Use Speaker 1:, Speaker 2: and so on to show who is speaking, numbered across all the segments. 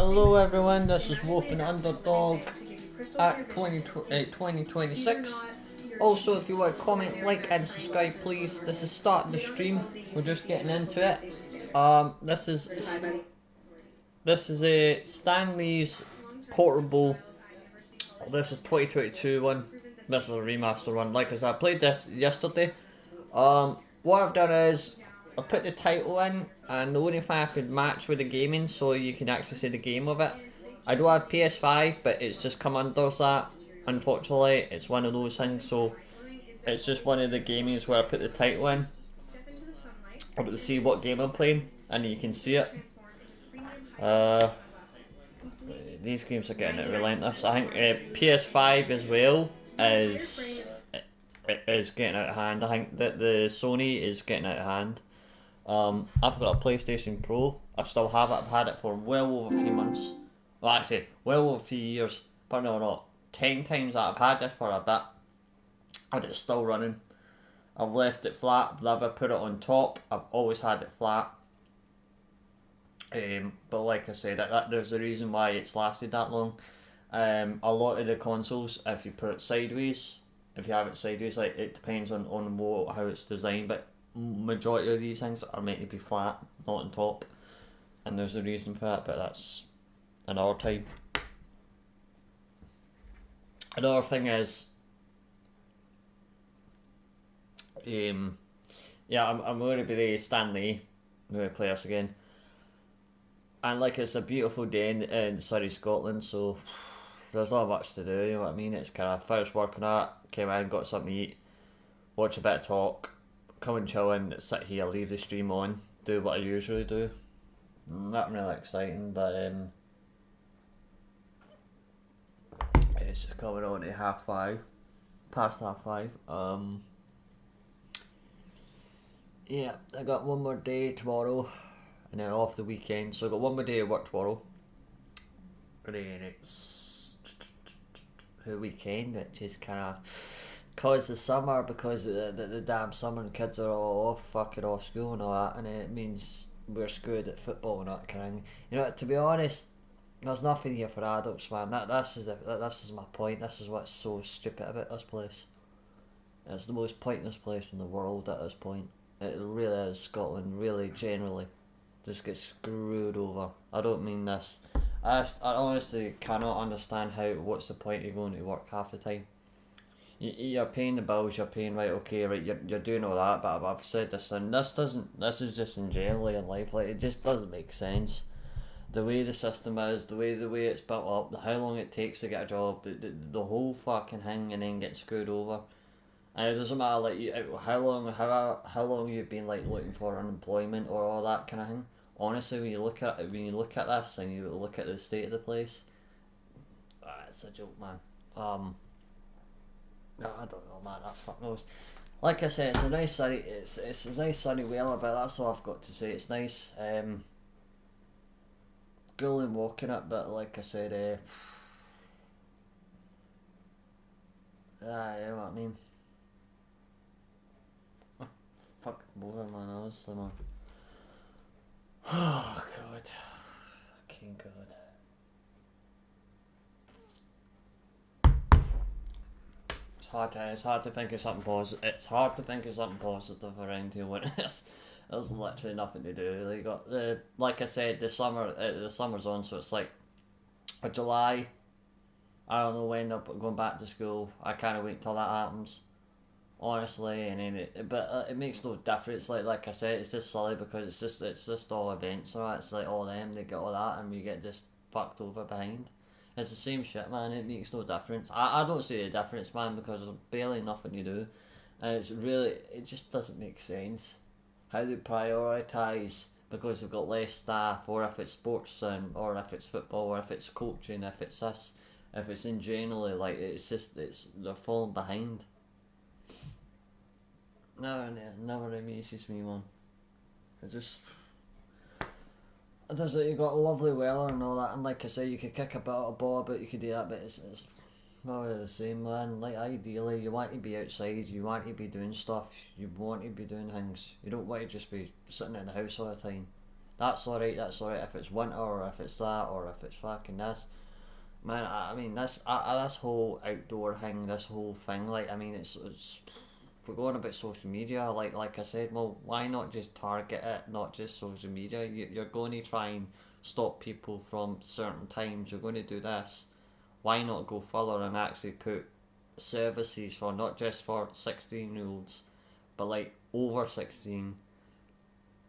Speaker 1: Hello everyone, this is Wolfunderdog at 2026. Also, if you want to comment, like and subscribe please. This is starting the stream, we're just getting into it. This is a Stanley's portable. This is 2022 one. This is a remaster one. Like I said, I played this yesterday. What I've done is I put the title in, and the only thing I could match with the gaming, so you can actually see the game of it. I do have PS5, but it's just come under that. Unfortunately, it's one of those things. So it's just one of the gamings where I put the title in. I'm able to see what game I'm playing, and you can see it. These games are getting it relentless. I think PS5 as well is getting out of hand. I think that the Sony is getting out of hand. I've got a PlayStation Pro. I still have it. I've had it for well over 3 months. Well, actually, well over 3 years. But no, 10 times that I've had this for a bit, and it's still running. I've left it flat. I've never put it on top. I've always had it flat. But like I said, there's a reason why it's lasted that long. A lot of the consoles, if you put it sideways, if you have it sideways, like it depends on how it's designed, but majority of these things are meant to be flat, not on top, and there's a reason for that, but that's another time. Another thing is, yeah, I'm going to be the Stanley. I'm going to play us again. And like it's a beautiful day in Surrey, Scotland, so there's not much to do, you know what I mean? It's kind of finished working out, came in, got something to eat, watch a bit of talk, come and chill in, sit here, leave the stream on, do what I usually do. Not really exciting, but it's just coming on to past half five. Yeah, I got one more day tomorrow, and then off the weekend, so I got one more day of work tomorrow. And then it's the weekend, which is kind of cause the summer, because the damn summer and kids are all off, fucking off school and all that, and then it means we're screwed at football and that kind of thing. You know, to be honest, there's nothing here for adults, man. This is my point. This is what's so stupid about this place. It's the most pointless place in the world at this point. It really is. Scotland really generally just gets screwed over. I don't mean this. I honestly cannot understand what's the point of going to work half the time. You're paying the bills, you're paying, right, okay, right, you're doing all that, but I've said this, and this is just in generally in life, like, it just doesn't make sense. The way the system is, the way it's built up, how long it takes to get a job, the whole fucking thing, and then get screwed over. And it doesn't matter, like, how long you've been, like, looking for unemployment or all that kind of thing. Honestly, when you look at this and you look at the state of the place, it's a joke, man. I don't know, man. That fuck knows. Like I said, it's a nice sunny. It's a nice sunny weather, but that's all I've got to say. It's nice. Going and walking it, but like I said, you know what I mean. Fuck both of my nose, man. Oh god, fucking god. It's hard to think of something positive. It's hard to think of something positive around here when there's literally nothing to do. They got like I said, the summer's on, so it's like July. I don't know when they're going back to school. I can't wait till that happens, honestly. And then it makes no difference. Like I said, it's just silly because it's just all events. Alright, it's like all them, they get all that, and we get just fucked over behind. It's the same shit, man. It makes no difference. I don't see the difference, man, because there's barely nothing to do, and it just doesn't make sense how they prioritise, because they've got less staff, or if it's sports, or if it's football, or if it's coaching, if it's this, if it's in generally, like, they're falling behind. Never amuses me, man. It just. It does it. You got lovely weather and all that, and like I say, you could kick a bit of a ball, but you could do that, but it's not really the same, man. Like, ideally, you want to be outside, you want to be doing stuff, you want to be doing things. You don't want to just be sitting in the house all the time. That's alright, that's alright. If it's winter or if it's that or if it's fucking this. Man, I mean, this whole outdoor thing, this whole thing, like, I mean, it's we're going about social media, like I said, well, why not just target it, not just social media? You're going to try and stop people from certain times, you're going to do this. Why not go further and actually put services for not just for 16-year-olds, but like over 16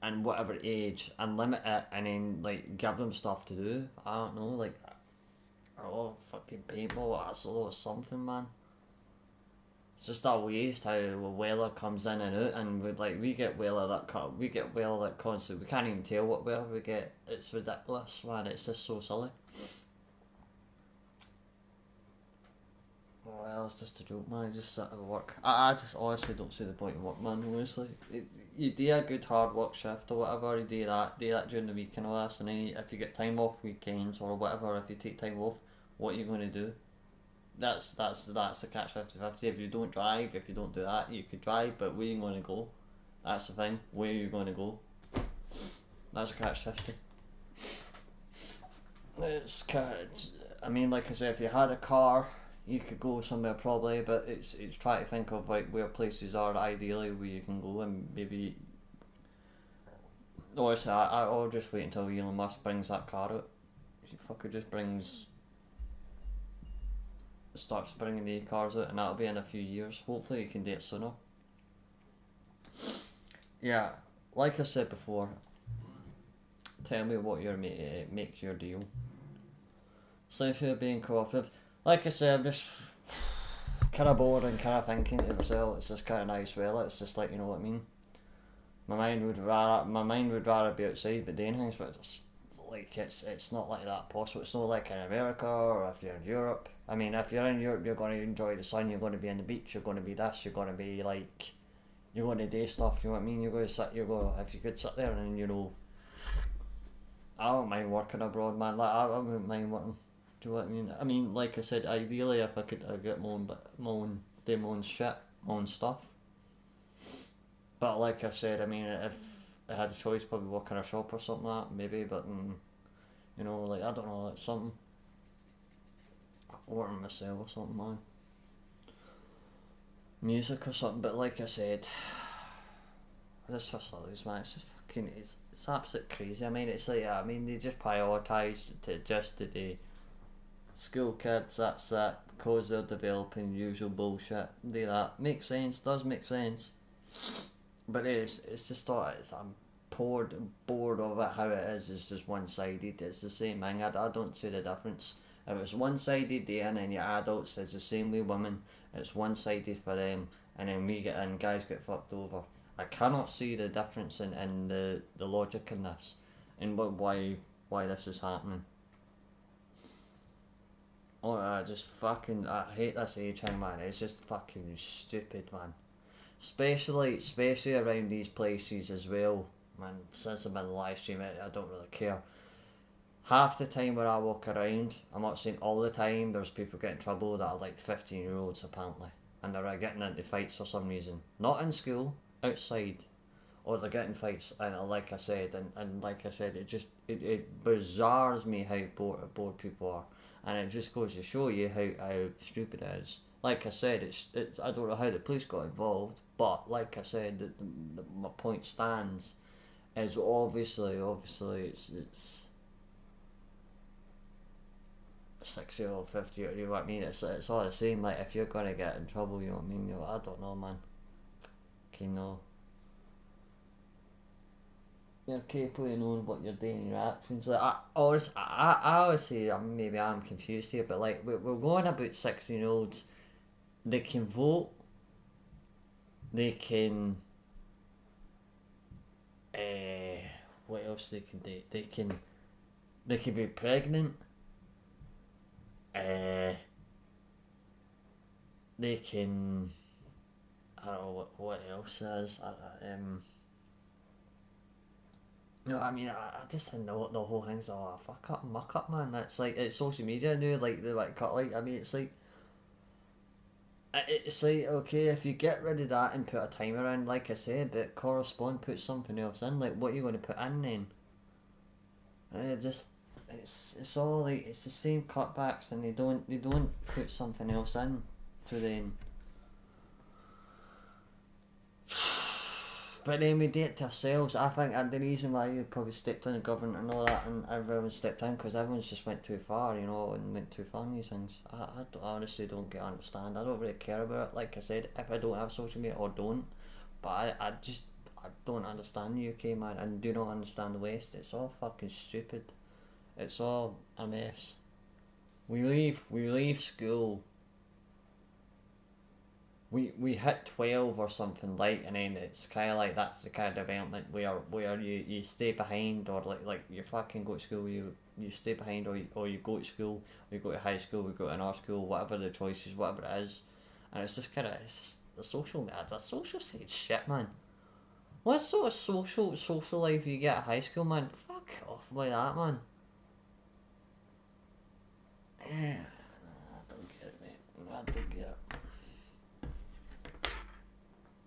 Speaker 1: and whatever age, and limit it, and then like give them stuff to do. I don't know, like, oh, fucking paintball, that's a lot of something, man. It's just a waste how the weather comes in and out, and we get weather that constantly. We can't even tell what weather we get. It's ridiculous, man. It's just so silly. Well, it's just a joke, man. I just sit at work. I just honestly don't see the point of work, man. Honestly, you do a good hard work shift or whatever. You do that during the week and all this, and then if you get time off weekends or whatever, if you take time off, what are you going to do? That's a catch 50/50. If you don't drive, if you don't do that, you could drive, but where are you going to go? That's the thing. Where are you going to go? That's a catch 50. I mean, like I said, if you had a car, you could go somewhere probably, but it's trying to think of like where places are ideally where you can go, and maybe. Honestly, I'll just wait until Elon Musk brings that car out. If he fucker just starts bringing the cars out, and that'll be in a few years. Hopefully, you can do it sooner. Yeah, like I said before, tell me what make your deal. So if you're being cooperative, like I said, I'm just kind of bored and kind of thinking to myself, it's just kind of nice. Well, it's just like, you know what I mean. My mind would rather be outside, but doing things, but it's like it's not like that possible. It's not like in America or if you're in Europe. I mean, if you're in Europe, you're going to enjoy the sun. You're going to be on the beach. You're going to be this. You're going to be like, you're going to do stuff. You know what I mean? You're going to sit. You're going. If you could sit there and I don't mind working abroad, man. Like I wouldn't mind working. Do you know what I mean? I mean, like I said, ideally, if I could get do my own shit, my own stuff. But like I said, I mean, if I had a choice, probably work in a shop or something like that, maybe. But like I don't know, like something, working myself or something, man. Music or something. But like I said, this facilities, man, it's just fucking, it's absolutely crazy. I mean, it's like, I mean, they just prioritise to just the school kids. That's it, because they're developing usual bullshit. Do that makes sense? Does make sense? But it's just thought I'm bored of it how it is. It's just one sided. It's the same thing. I don't see the difference. If it's one sided there and then your adults, it's the same with women. It's one sided for them, and then guys get fucked over. I cannot see the difference in the logic in this, and why this is happening. Oh, I hate this age thing, man. It's just fucking stupid, man. Especially around these places as well. Man, since I've been live streaming, I don't really care. Half the time where I walk around, I'm not saying all the time, there's people getting in trouble that are like 15-year-olds apparently, and they're getting into fights for some reason. Not in school, outside, or they're getting fights. And like I said, it bizarres me how bored people are, and it just goes to show you how stupid it is. Like I said, it's I don't know how the police got involved, but like I said, my point stands. Is obviously it's 6-year-old, 50-year-old. You know what I mean? It's all the same. Like if you're gonna get in trouble, you know what I mean? I don't know, man. Okay, no. You're capable of knowing what you're doing in your actions. Like I always say, maybe I'm confused here, but like we're going about 16-year-olds. They can vote. They can. What else they can do? They can be pregnant. They can. I don't know what else is. No, I mean, I just think the whole thing's all a fuck up, muck up, man. It's like it's social media now. Like they cut. Like I mean, it's like okay, if you get rid of that and put a timer in, like I said, but correspond, put something else in. Like what are you going to put in then? Just it's all like it's the same cutbacks, and they don't put something else in to then. But then we do it to ourselves. I think the reason why you probably stepped in the government and all that, and everyone stepped in because everyone's just went too far, and went too far in these things. I honestly don't understand. I don't really care about it. Like I said, if I don't have social media or don't, but I don't understand the UK, man, and do not understand the West. It's all fucking stupid. It's all a mess. We leave school. We hit 12 or something, like, and then it's kind of like that's the kind of development where you stay behind, or like you fucking go to school, you stay behind, or you go to school, or you go to high school, you go to another school, whatever the choice is, whatever it is, and it's just kind of it's just the social side shit, man. What sort of social life you get at high school, man? Fuck off with that, man. Yeah, I don't get it, mate. I don't get it.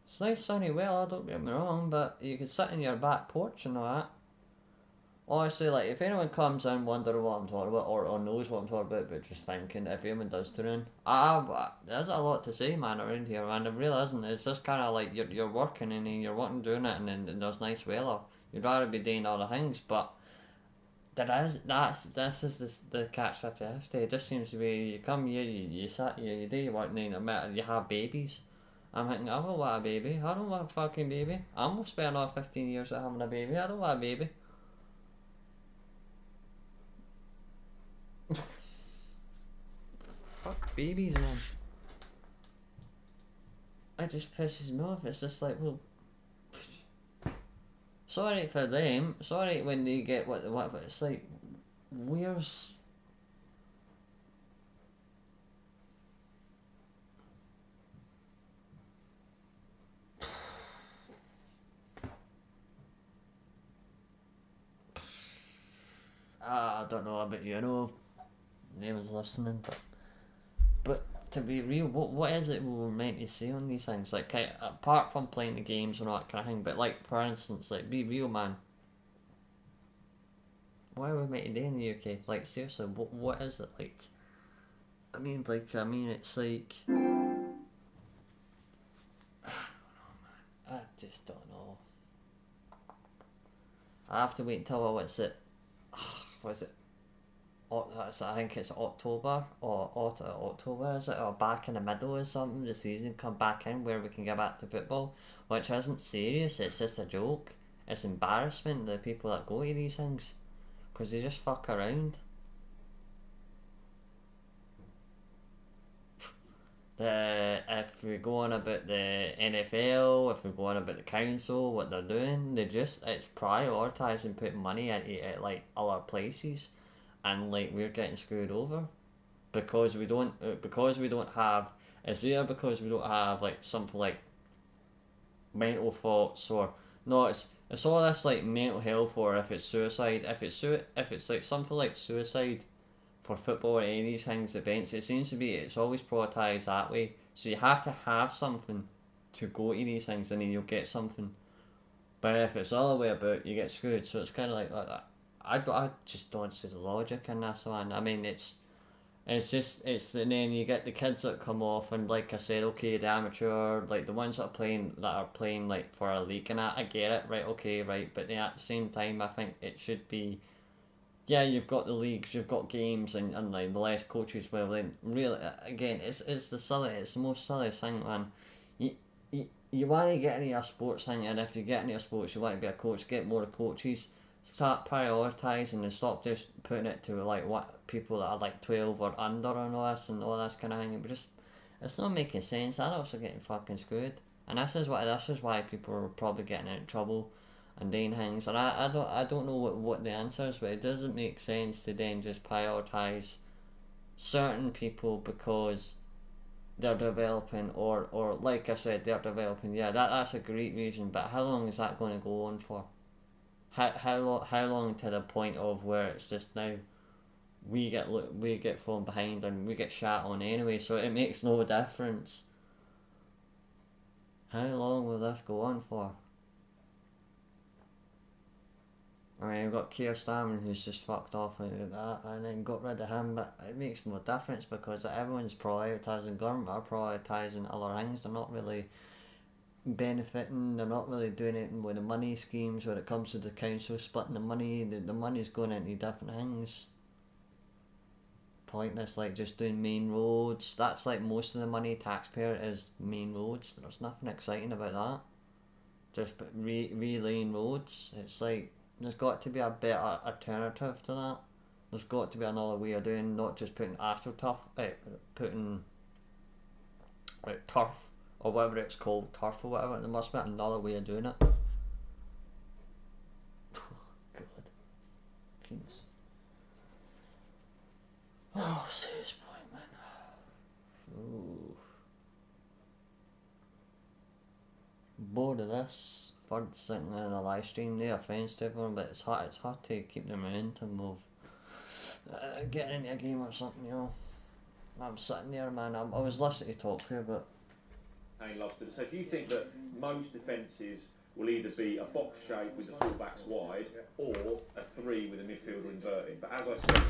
Speaker 1: It's nice sunny weather, don't get me wrong, but you can sit in your back porch and all that. Honestly, like, if anyone comes in wondering what I'm talking about, or knows what I'm talking about, but just thinking, if anyone does tune in, there's a lot to say, man, around here, man. There really isn't. It's just kind of like you're working and then you're wanting doing it, and then there's nice weather. You'd rather be doing other things, but this is the catch 50/50. It just seems to be you come here, you do your work, and then you have babies. I'm thinking, I don't want a baby. I don't want a fucking baby. I'm gonna spend another 15 years at having a baby. I don't want a baby. Fuck babies, man. It just pisses me off. It's just like, well, sorry for them. Sorry when they get what they want, but it's like, where's. I don't know about no one's listening, but to be real, what is it we were meant to say on these things? Like, apart from playing the games and all that kind of thing, but like, for instance, like, be real, man. Why are we meant to do in the UK? Like, seriously, what is it like? It's like I just don't know. I have to wait until what's it? Was it? I think it's October or October, is it, or back in the middle or something? The season come back in where we can get back to football, which isn't serious. It's just a joke. It's embarrassment the people that go to these things because they just fuck around. If we go on about the NFL, if we go on about the council, what they're doing, it's prioritising putting money into it like other places, and like we're getting screwed over because we don't have. It's either because we don't have like something like mental thoughts, or no, it's all this like mental health, or if it's suicide, if it's like something like suicide for football or any of these things events, it seems to be it's always prioritised that way. So you have to have something to go to these things, and then you'll get something. But if it's all the way about, you get screwed. So it's kind of like that. I just don't see the logic in this one. I mean, and then you get the kids that come off, and like I said, okay, the amateur, like the ones that are playing like for a league, and I get it, right, okay, right, but then at the same time, I think it should be, yeah, you've got the leagues, you've got games, and like the less coaches. Well, then really, again, it's the most silly thing, man. You you want to get into a sports thing, and if you get into a sports, you want to be a coach. Get more coaches. Start prioritising and stop just putting it to like what people that are like 12 or under and all this kind of thing. But just it's not making sense. Adults are getting fucking screwed, and this is why people are probably getting into trouble and doing things. And I don't know what the answer is, but it doesn't make sense to then just prioritise certain people because they're developing, or like I said, they're developing. Yeah, that's a great reason, but how long is that going to go on for? How long to the point of where it's just now we get fallen behind and we get shat on anyway, so it makes no difference. How long will this go on for? I mean, you've got Stanley who's just fucked off like that, and then got rid of him, but it makes no difference because everyone's prioritising, government are prioritising other things. They're not really benefiting, they're not really doing it with the money schemes when it comes to the council splitting the money. The money's going into different things. Pointless, like just doing main roads. That's like most of the money taxpayer is main roads. There's nothing exciting about that. Just relaying roads. It's like there's got to be a better alternative to that. There's got to be another way of doing, not just putting astroturf, putting turf or whatever it's called, turf or whatever. There must be another way of doing it. God, Keynes. Oh, serious point, man. Ooh. Bored of this. Bird sitting in a live stream, no offence to everyone, but it's hard to keep the momentum of getting into a game or something, you know. I'm sitting there, man, I was listening to talk here, but...
Speaker 2: He loves it. So if you think that most defences will either be a box shape with the fullbacks wide, or a 3 with a midfielder inverted, but as I said...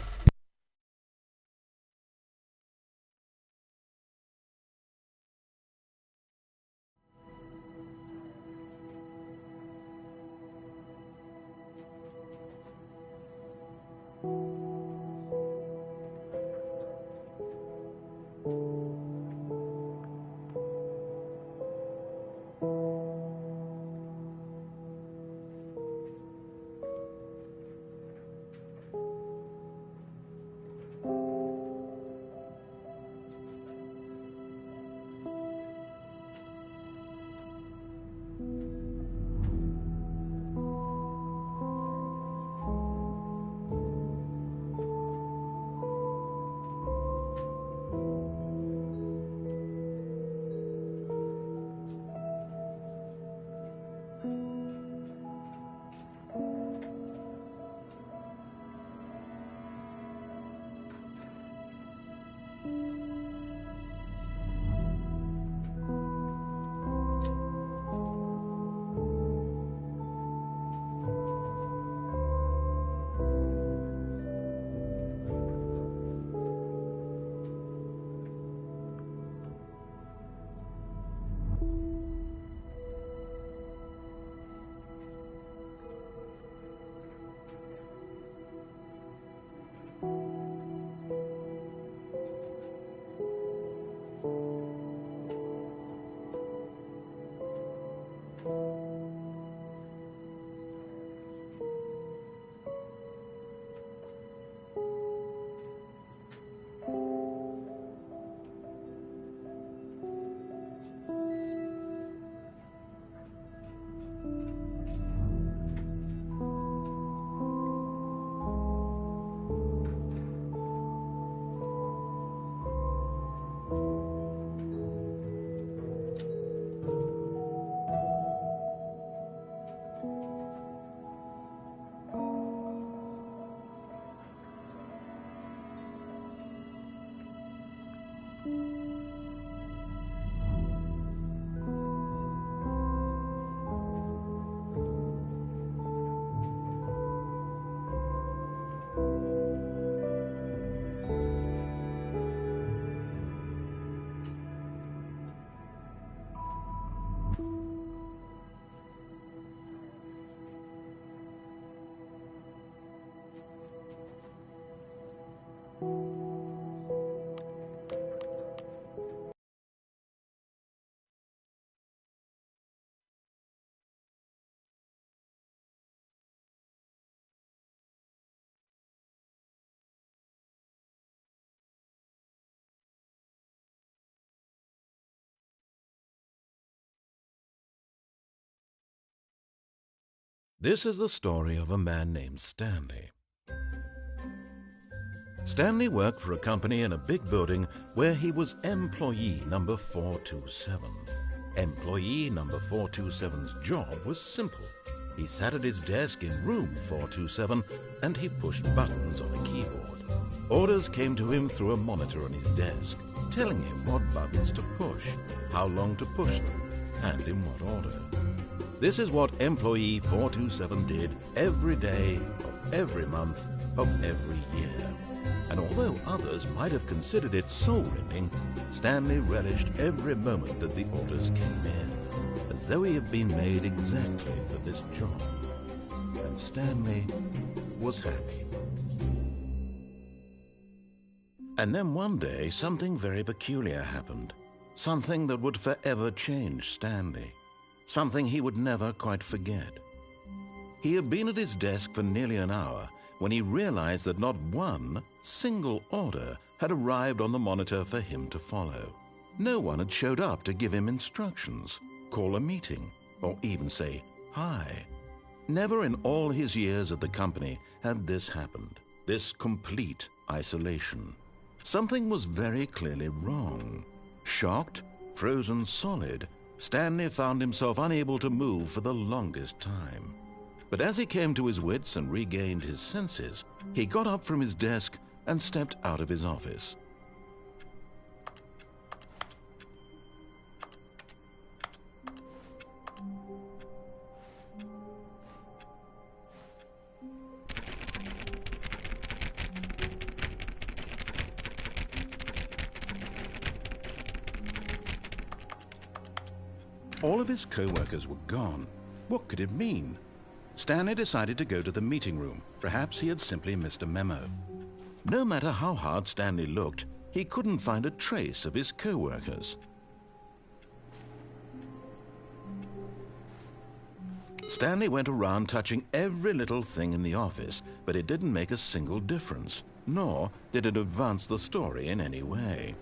Speaker 3: This is the story of a man named Stanley. Stanley worked for a company in a big building where he was employee number 427. Employee number 427's job was simple. He sat at his desk in room 427 and he pushed buttons on a keyboard. Orders came to him through a monitor on his desk, telling him what buttons to push, how long to push them, and in what order. This is what employee 427 did every day of every month of every year. And although others might have considered it soul-rending, Stanley relished every moment that the orders came in, as though he had been made exactly for this job. And Stanley was happy. And then one day, something very peculiar happened. Something that would forever change Stanley. Something he would never quite forget. He had been at his desk for nearly an hour when he realized that not one single order had arrived on the monitor for him to follow. No one had showed up to give him instructions, call a meeting, or even say hi. Never in all his years at the company had this happened, this complete isolation. Something was very clearly wrong. Shocked, frozen solid, Stanley found himself unable to move for the longest time. But as he came to his wits and regained his senses, he got up from his desk and stepped out of his office. All of his co-workers were gone. What could it mean? Stanley decided to go to the meeting room. Perhaps he had simply missed a memo. No matter how hard Stanley looked, he couldn't find a trace of his co-workers. Stanley went around touching every little thing in the office, but it didn't make a single difference, nor did it advance the story in any way.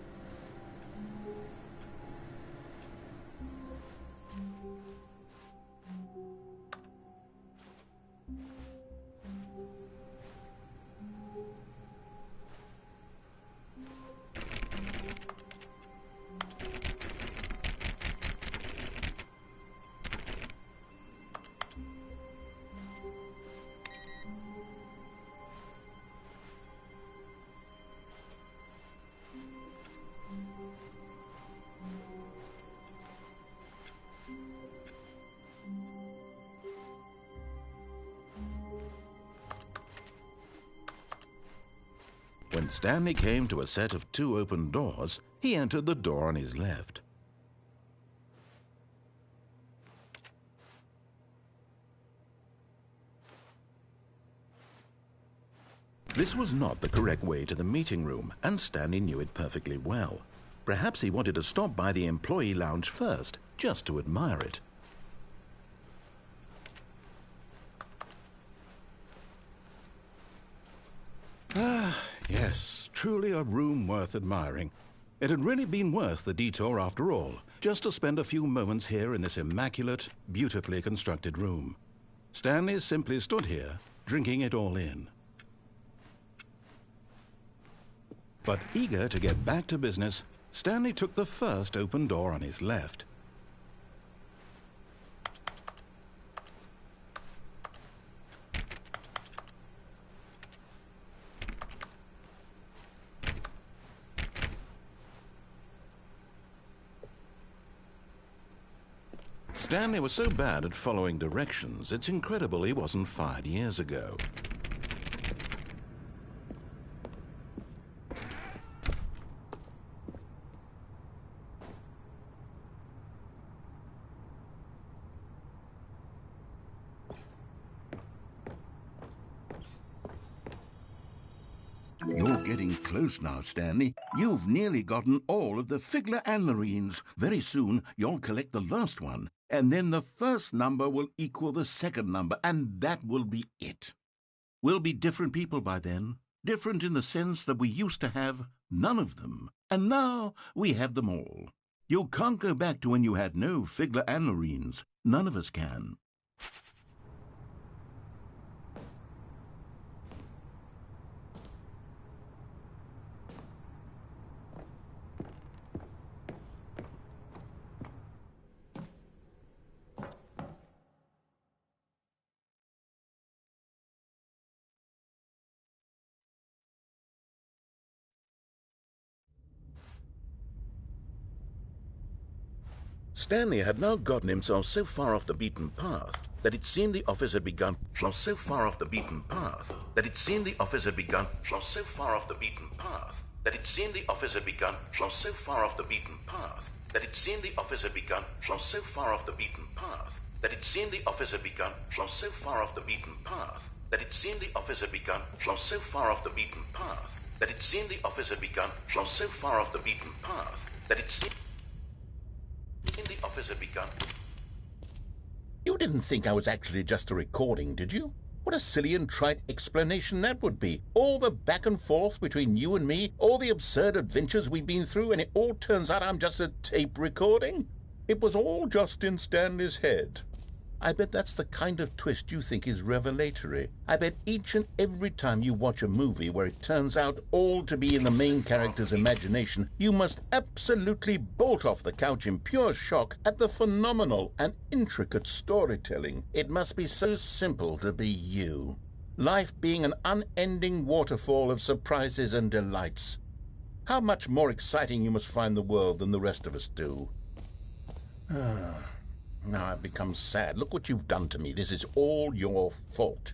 Speaker 3: When Stanley came to a set of 2 open doors, he entered the door on his left. This was not the correct way to the meeting room, and Stanley knew it perfectly well. Perhaps he wanted to stop by the employee lounge first, just to admire it. Yes, truly a room worth admiring. It had really been worth the detour after all, just to spend a few moments here in this immaculate, beautifully constructed room. Stanley simply stood here, drinking it all in. But eager to get back to business, Stanley took the first open door on his left. Stanley was so bad at following directions, it's incredible he wasn't fired years ago.
Speaker 4: You're getting close now, Stanley. You've nearly gotten all of the Figler and Marines. Very soon, you'll collect the last one, and then the first number will equal the second number, and that will be it. We'll be different people by then. Different in the sense that we used to have none of them, and now we have them all. You can't go back to when you had no Figler and Marines. None of us can.
Speaker 3: Stanley had now gotten himself so far off the beaten path that it seemed the office had begun. So far off the beaten path that it seemed the office had begun. So far off the beaten path that it seemed the office had begun. So far off the beaten path that it seemed the office had begun. So far off the beaten path that it seemed the office had begun. So far off the beaten path that it seemed the office had begun. So far off the beaten path that it seemed the office had begun. So far off the beaten path that it seemed the office had begun. You didn't think I was actually just a recording, did you? What a silly and trite explanation that would be. All the back and forth between you and me, all the absurd adventures we've been through, and it all turns out I'm just a tape recording? It was all just in Stanley's head. I bet that's the kind of twist you think is revelatory. I bet each and every time you watch a movie where it turns out all to be in the main character's imagination, you must absolutely bolt off the couch in pure shock at the phenomenal and intricate storytelling. It must be so simple to be you. Life being an unending waterfall of surprises and delights. How much more exciting you must find the world than the rest of us do. Now I've become sad. Look what you've done to me. This is all your fault.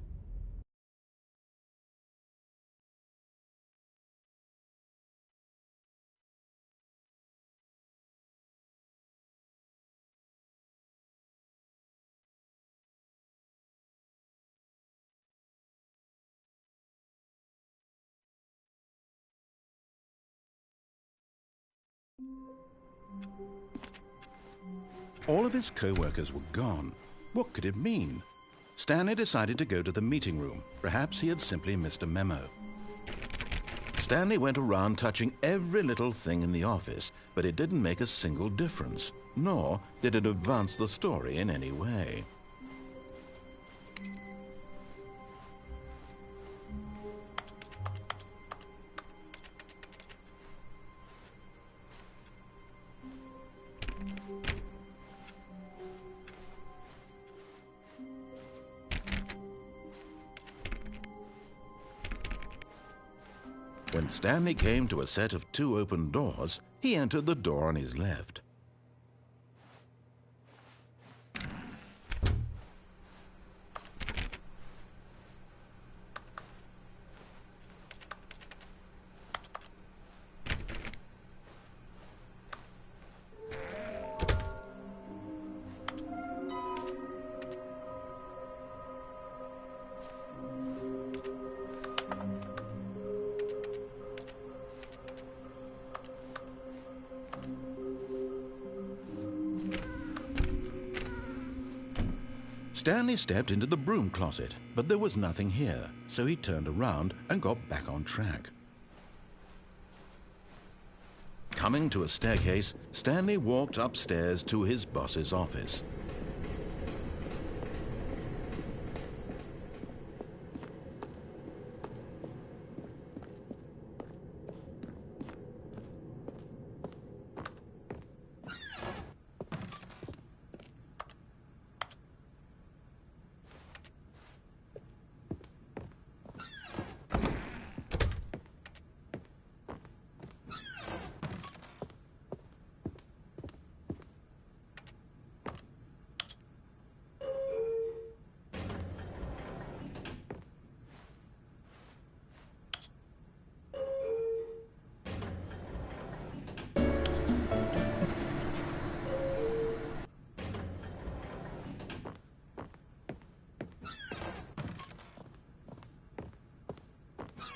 Speaker 3: All of his co-workers were gone. What could it mean? Stanley decided to go to the meeting room. Perhaps he had simply missed a memo. Stanley went around touching every little thing in the office, but it didn't make a single difference, nor did it advance the story in any way. When Stanley came to a set of 2 open doors, he entered the door on his left. Stanley stepped into the broom closet, but there was nothing here, so he turned around and got back on track. Coming to a staircase, Stanley walked upstairs to his boss's office.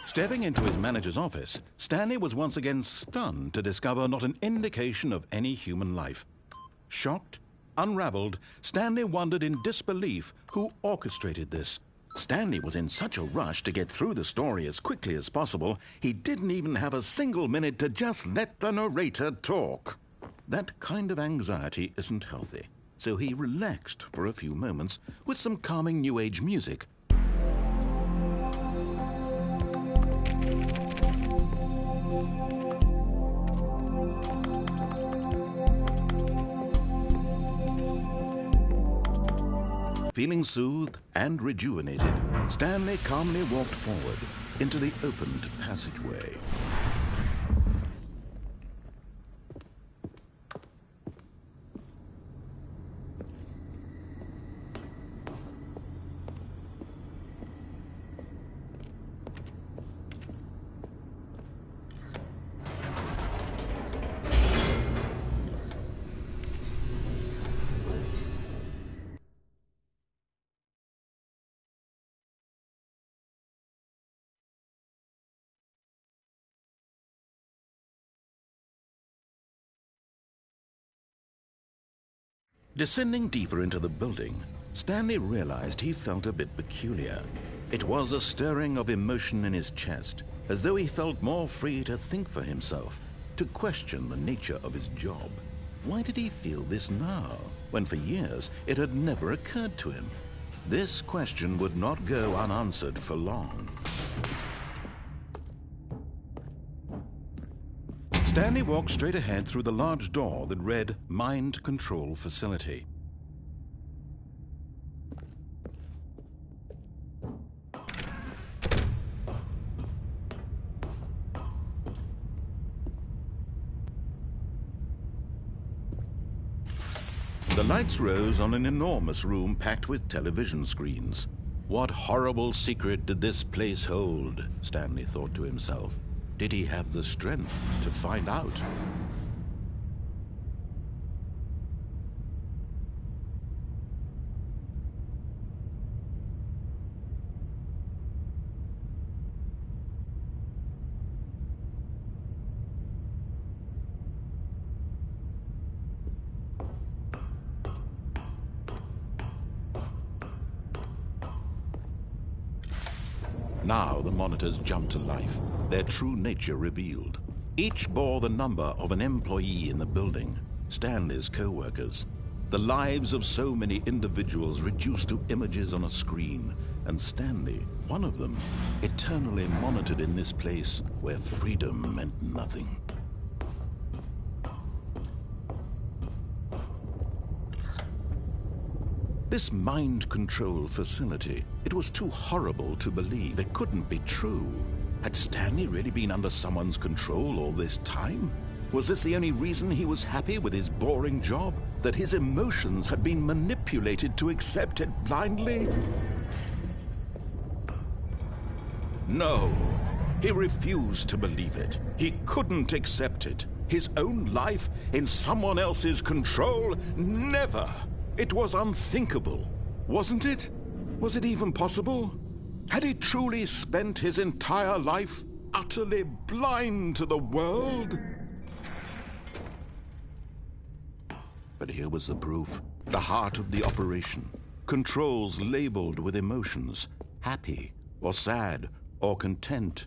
Speaker 3: Stepping into his manager's office, Stanley was once again stunned to discover not an indication of any human life. Shocked, unraveled, Stanley wondered in disbelief who orchestrated this. Stanley was in such a rush to get through the story as quickly as possible, he didn't even have a single minute to just let the narrator talk. That kind of anxiety isn't healthy, so he relaxed for a few moments with some calming New Age music. Feeling soothed and rejuvenated, Stanley calmly walked forward into the opened passageway. Descending deeper into the building, Stanley realized he felt a bit peculiar. It was a stirring of emotion in his chest, as though he felt more free to think for himself, to question the nature of his job. Why did he feel this now, when for years it had never occurred to him? This question would not go unanswered for long. Stanley walked straight ahead through the large door that read Mind Control Facility. The lights rose on an enormous room packed with television screens. What horrible secret did this place hold? Stanley thought to himself. Did he have the strength to find out? Now the monitors jumped to life, their true nature revealed. Each bore the number of an employee in the building, Stanley's co-workers. The lives of so many individuals reduced to images on a screen, and Stanley, one of them, eternally monitored in this place where freedom meant nothing. This mind control facility, it was too horrible to believe. It couldn't be true. Had Stanley really been under someone's control all this time? Was this the only reason he was happy with his boring job? That his emotions had been manipulated to accept it blindly? No, he refused to believe it. He couldn't accept it. His own life in someone else's control? Never! It was unthinkable, wasn't it? Was it even possible? Had he truly spent his entire life utterly blind to the world? But here was the proof, the heart of the operation. Controls labeled with emotions, happy or sad or content.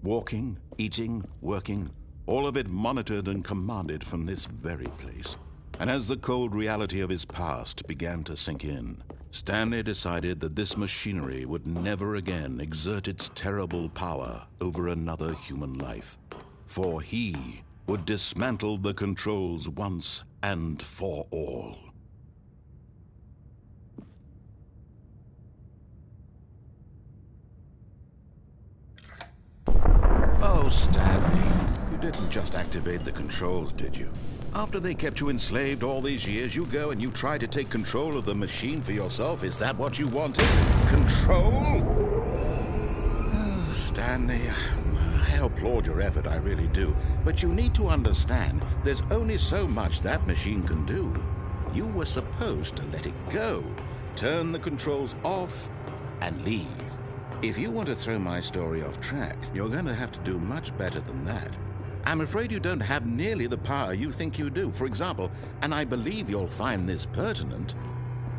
Speaker 3: Walking, eating, working, all of it monitored and commanded from this very place. And as the cold reality of his past began to sink in, Stanley decided that this machinery would never again exert its terrible power over another human life. For he would dismantle the controls once and for all. Oh, Stanley, you didn't just activate the controls, did you? After they kept you enslaved all these years, you go and you try to take control of the machine for yourself. Is that what you wanted? Control? Oh, Stanley, I applaud your effort, I really do. But you need to understand, there's only so much that machine can do. You were supposed to let it go, turn the controls off, and leave. If you want to throw my story off track, you're going to have to do much better than that. I'm afraid you don't have nearly the power you think you do. For example, and I believe you'll find this pertinent,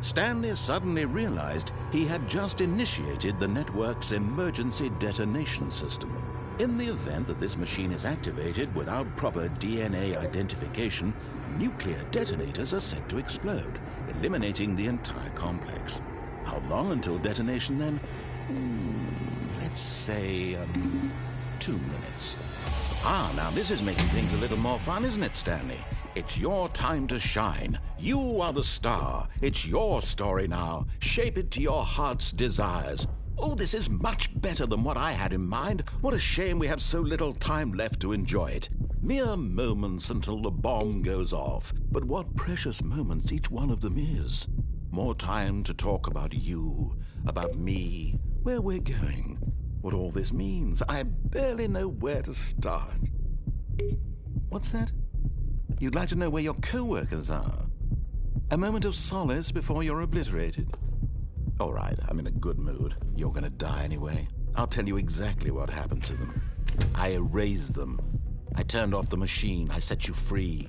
Speaker 3: Stanley suddenly realized he had just initiated the network's emergency detonation system. In the event that this machine is activated without proper DNA identification, nuclear detonators are set to explode, eliminating the entire complex. How long until detonation then? Let's say 2 minutes. Ah, now this is making things a little more fun, isn't it, Stanley? It's your time to shine. You are the star. It's your story now. Shape it to your heart's desires. Oh, this is much better than what I had in mind. What a shame we have so little time left to enjoy it. Mere moments until the bomb goes off. But what precious moments each one of them is. More time to talk about you, about me, where we're going. What all this means. I barely know where to start. What's that? You'd like to know where your co-workers are? A moment of solace before you're obliterated? All right, I'm in a good mood. You're gonna die anyway. I'll tell you exactly what happened to them. I erased them. I turned off the machine. I set you free.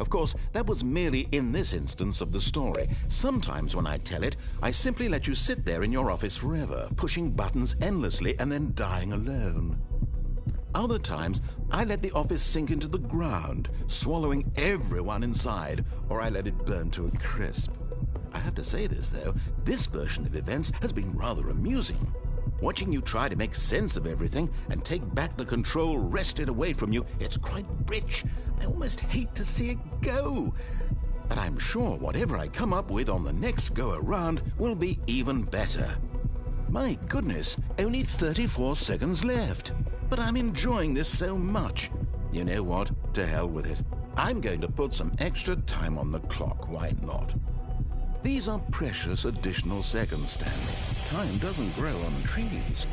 Speaker 3: Of course, that was merely in this instance of the story. Sometimes when I tell it, I simply let you sit there in your office forever, pushing buttons endlessly and then dying alone. Other times, I let the office sink into the ground, swallowing everyone inside, or I let it burn to a crisp. I have to say this, though, this version of events has been rather amusing. Watching you try to make sense of everything and take back the control wrested away from you, it's quite rich. I almost hate to see it go. But I'm sure whatever I come up with on the next go-around will be even better. My goodness, only 34 seconds left. But I'm enjoying this so much. You know what? To hell with it. I'm going to put some extra time on the clock, why not? These are precious additional seconds, Stanley. Time doesn't grow on trees.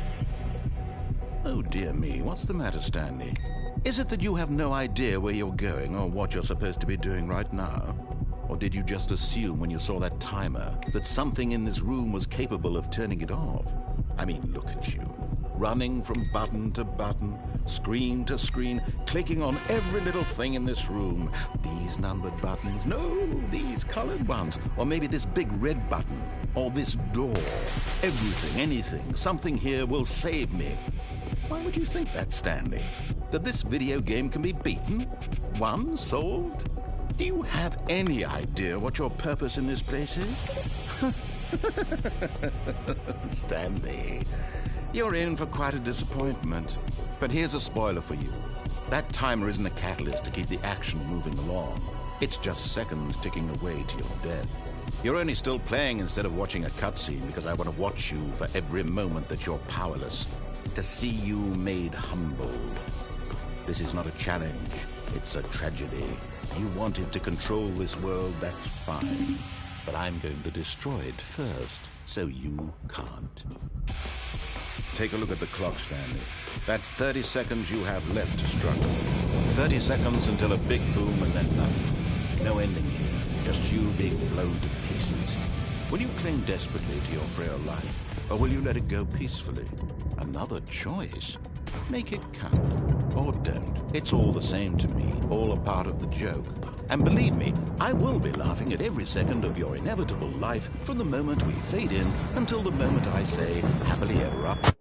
Speaker 3: Oh dear me, what's the matter, Stanley? Is it that you have no idea where you're going or what you're supposed to be doing right now? Or did you just assume when you saw that timer that something in this room was capable of turning it off? I mean, look at you. Running from button to button, screen to screen, clicking on every little thing in this room. These numbered buttons, no, these colored ones, or maybe this big red button, or this door. Everything, anything, something here will save me. Why would you think that, Stanley? That this video game can be beaten? Won? Solved? Do you have any idea what your purpose in this place is? Stanley, you're in for quite a disappointment. But here's a spoiler for you. That timer isn't a catalyst to keep the action moving along. It's just seconds ticking away to your death. You're only still playing instead of watching a cutscene because I want to watch you for every moment that you're powerless. To see you made humble. This is not a challenge. It's a tragedy. You wanted to control this world, that's fine. But I'm going to destroy it first, so you can't. Take a look at the clock, Stanley. That's 30 seconds you have left to struggle. 30 seconds until a big boom and then nothing. No ending here, just you being blown to pieces. Will you cling desperately to your frail life, or will you let it go peacefully? Another choice. Make it count, or don't. It's all the same to me, all a part of the joke. And believe me, I will be laughing at every second of your inevitable life from the moment we fade in until the moment I say, happily ever after.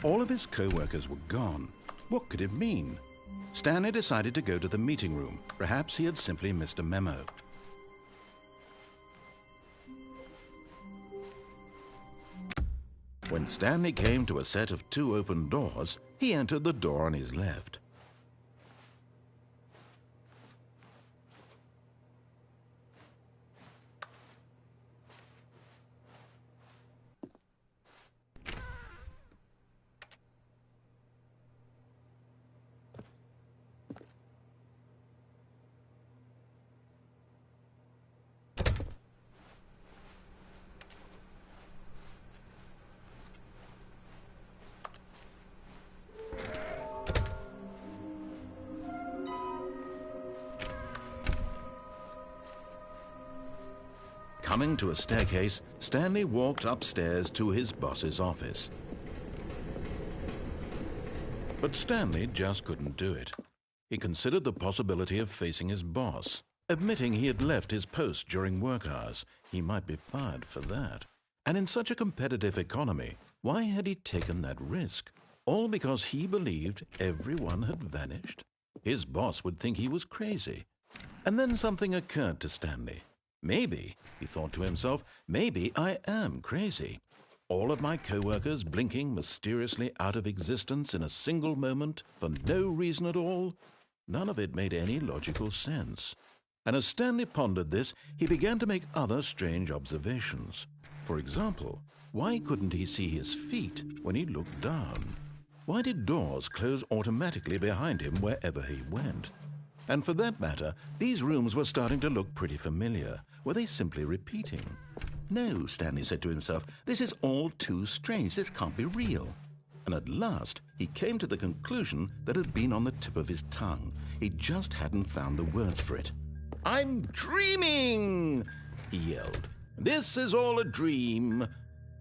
Speaker 3: All of his co-workers were gone. What could it mean? Stanley decided to go to the meeting room. Perhaps he had simply missed a memo. When Stanley came to a set of 2 open doors, he entered the door on his left. Coming to a staircase, Stanley walked upstairs to his boss's office. But Stanley just couldn't do it. He considered the possibility of facing his boss. Admitting he had left his post during work hours, he might be fired for that. And in such a competitive economy, why had he taken that risk? All because he believed everyone had vanished? His boss would think he was crazy. And then something occurred to Stanley. Maybe, he thought to himself, maybe I am crazy. All of my co-workers blinking mysteriously out of existence in a single moment for no reason at all? None of it made any logical sense. And as Stanley pondered this, he began to make other strange observations. For example, why couldn't he see his feet when he looked down? Why did doors close automatically behind him wherever he went? And for that matter, these rooms were starting to look pretty familiar. Were they simply repeating? No, Stanley said to himself, this is all too strange. This can't be real. And at last, he came to the conclusion that had been on the tip of his tongue. He just hadn't found the words for it. "I'm dreaming!" he yelled. "This is all a dream."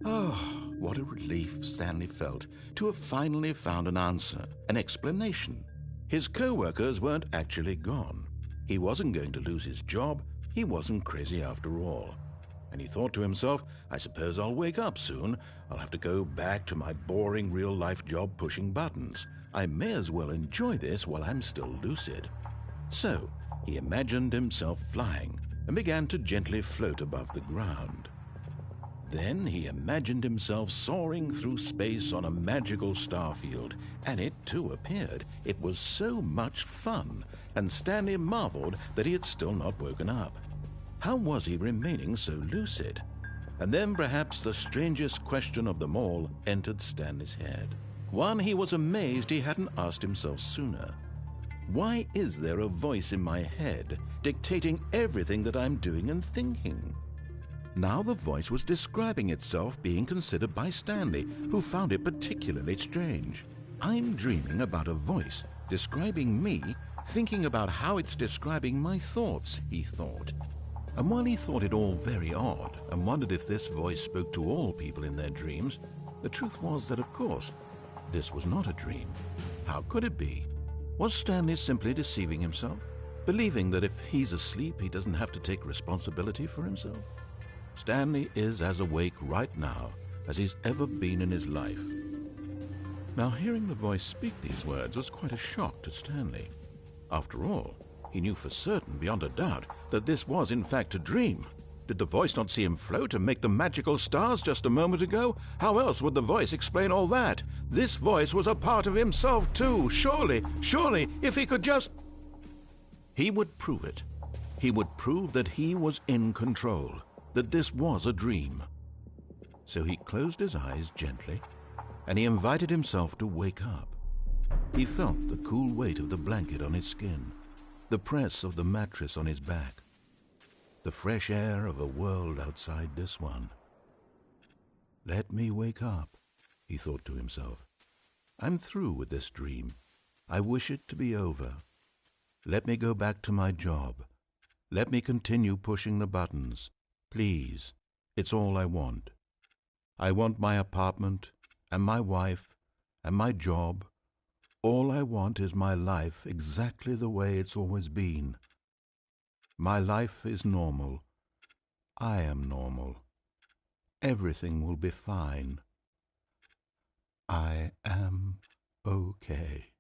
Speaker 3: Oh, what a relief Stanley felt to have finally found an answer, an explanation. His co-workers weren't actually gone. He wasn't going to lose his job. He wasn't crazy after all. And he thought to himself, I suppose I'll wake up soon. I'll have to go back to my boring real-life job pushing buttons. I may as well enjoy this while I'm still lucid. So he imagined himself flying and began to gently float above the ground. Then he imagined himself soaring through space on a magical starfield, and it too appeared. It was so much fun, and Stanley marveled that he had still not woken up. How was he remaining so lucid? And then perhaps the strangest question of them all entered Stanley's head. One he was amazed he hadn't asked himself sooner. Why is there a voice in my head dictating everything that I'm doing and thinking? Now the voice was describing itself being considered by Stanley, who found it particularly strange. I'm dreaming about a voice describing me, thinking about how it's describing my thoughts, he thought. And while he thought it all very odd and wondered if this voice spoke to all people in their dreams, the truth was that, of course, this was not a dream. How could it be? Was Stanley simply deceiving himself, believing that if he's asleep, he doesn't have to take responsibility for himself? Stanley is as awake right now as he's ever been in his life. Now, hearing the voice speak these words was quite a shock to Stanley. After all, he knew for certain, beyond a doubt, that this was in fact a dream. Did the voice not see him float and make the magical stars just a moment ago? How else would the voice explain all that? This voice was a part of himself too. Surely, if he could just... He would prove it. He would prove that he was in control, that this was a dream. So he closed his eyes gently, and he invited himself to wake up. He felt the cool weight of the blanket on his skin, the press of the mattress on his back, the fresh air of a world outside this one. Let me wake up, he thought to himself. I'm through with this dream. I wish it to be over. Let me go back to my job. Let me continue pushing the buttons. Please, it's all I want. I want my apartment and my wife and my job. All I want is my life exactly the way it's always been. My life is normal. I am normal. Everything will be fine. I am okay.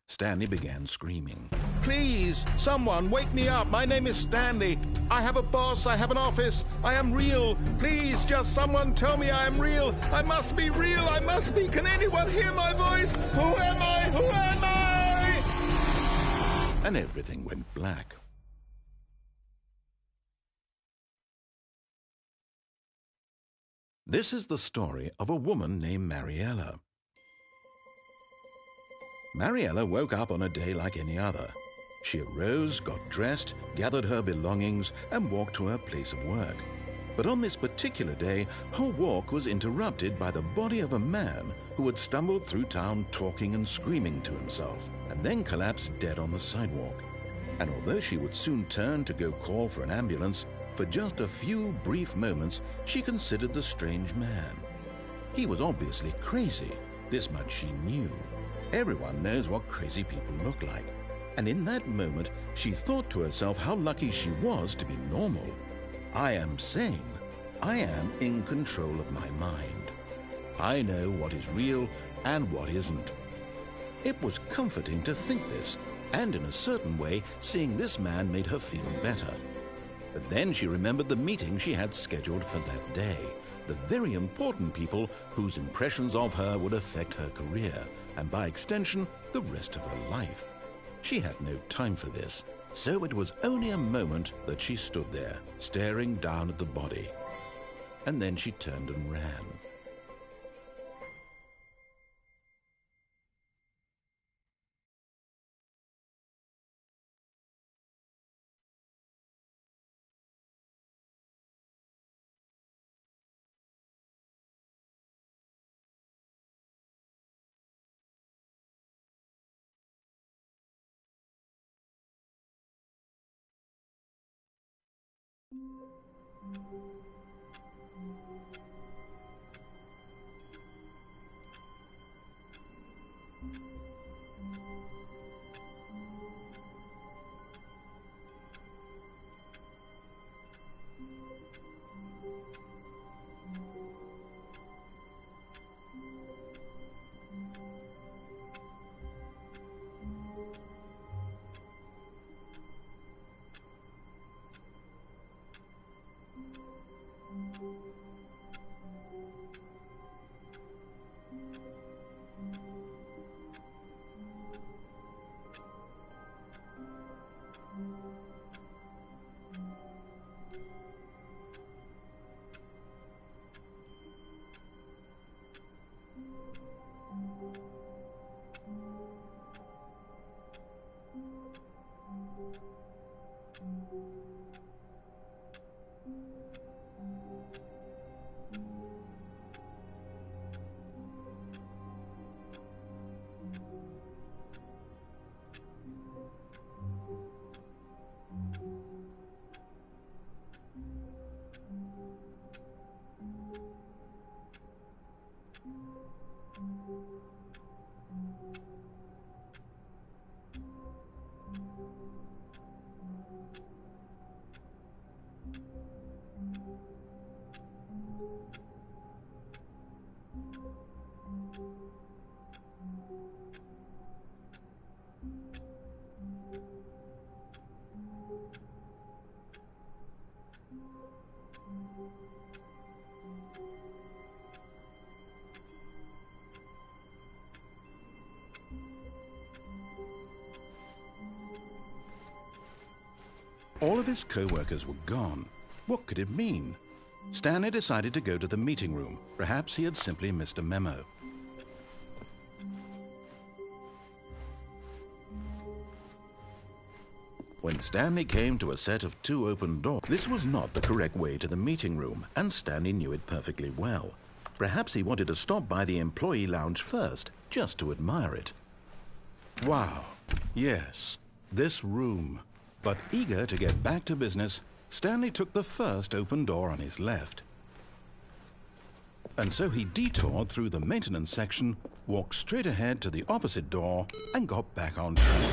Speaker 3: Stanley began screaming. Please, someone, wake me up. My name is Stanley. I have a boss. I have an office. I am real. Please, just someone tell me I am real. I must be real. I must be. Can anyone hear my voice? Who am I? Who am I? And everything went black. This is the story of a woman named Mariella. Mariella woke up on a day like any other. She arose, got dressed, gathered her belongings, and walked to her place of work. But on this particular day, her walk was interrupted by the body of a man who had stumbled through town talking and screaming to himself, and then collapsed dead on the sidewalk. And although she would soon turn to go call for an ambulance, for just a few brief moments she considered the strange man. He was obviously crazy. This much she knew. Everyone knows what crazy people look like. And in that moment, she thought to herself how lucky she was to be normal. I am sane. I am in control of my mind. I know what is real and what isn't. It was comforting to think this, and in a certain way, seeing this man made her feel better. But then she remembered the meeting she had scheduled for that day, the very important people whose impressions of her would affect her career, and by extension, the rest of her life. She had no time for this. So it was only a moment that she stood there, staring down at the body. And then she turned and ran. All of his co-workers were gone. What could it mean? Stanley decided to go to the meeting room. Perhaps he had simply missed a memo. When Stanley came to a set of 2 open doors, this was not the correct way to the meeting room, and Stanley knew it perfectly well. Perhaps he wanted to stop by the employee lounge first, just to admire it. Wow, yes, this room. But eager to get back to business, Stanley took the first open door on his left. And so he detoured through the maintenance section, walked straight ahead to the opposite door, and got back on track.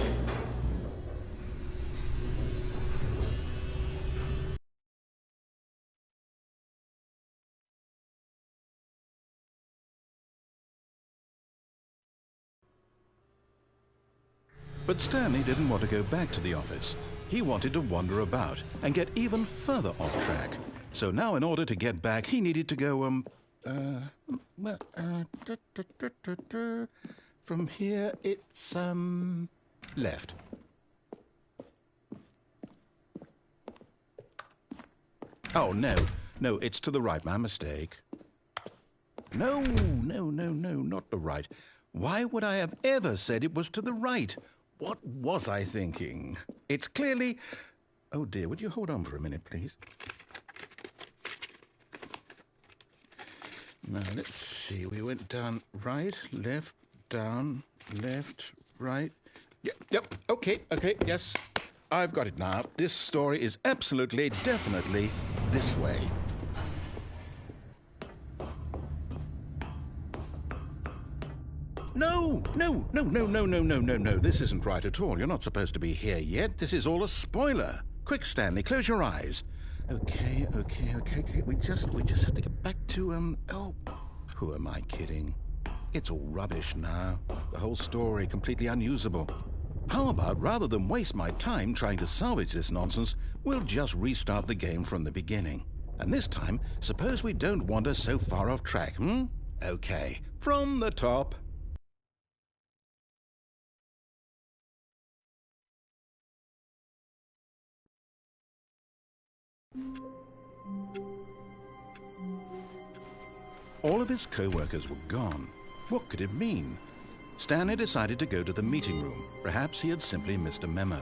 Speaker 3: But Stanley didn't want to go back to the office. He wanted to wander about and get even further off track. So now in order to get back, he needed to go, from here it's, left. Oh, no, it's to the right, my mistake. No, not the right. Why would I have ever said it was to the right? What was I thinking? It's clearly... Oh dear, would you hold on for a minute, please? Now, let's see. We went down right, left, down, left, right. Yep, okay, yes. I've got it now. This story is absolutely, definitely this way. No. This isn't right at all. You're not supposed to be here yet. This is all a spoiler. Quick, Stanley, close your eyes. Okay. We just have to get back to, oh, who am I kidding? It's all rubbish now. The whole story completely unusable. How about, rather than waste my time trying to salvage this nonsense, we'll just restart the game from the beginning. And this time, suppose we don't wander so far off track, Okay, from the top. All of his co-workers were gone. What could it mean? Stanley decided to go to the meeting room. Perhaps he had simply missed a memo.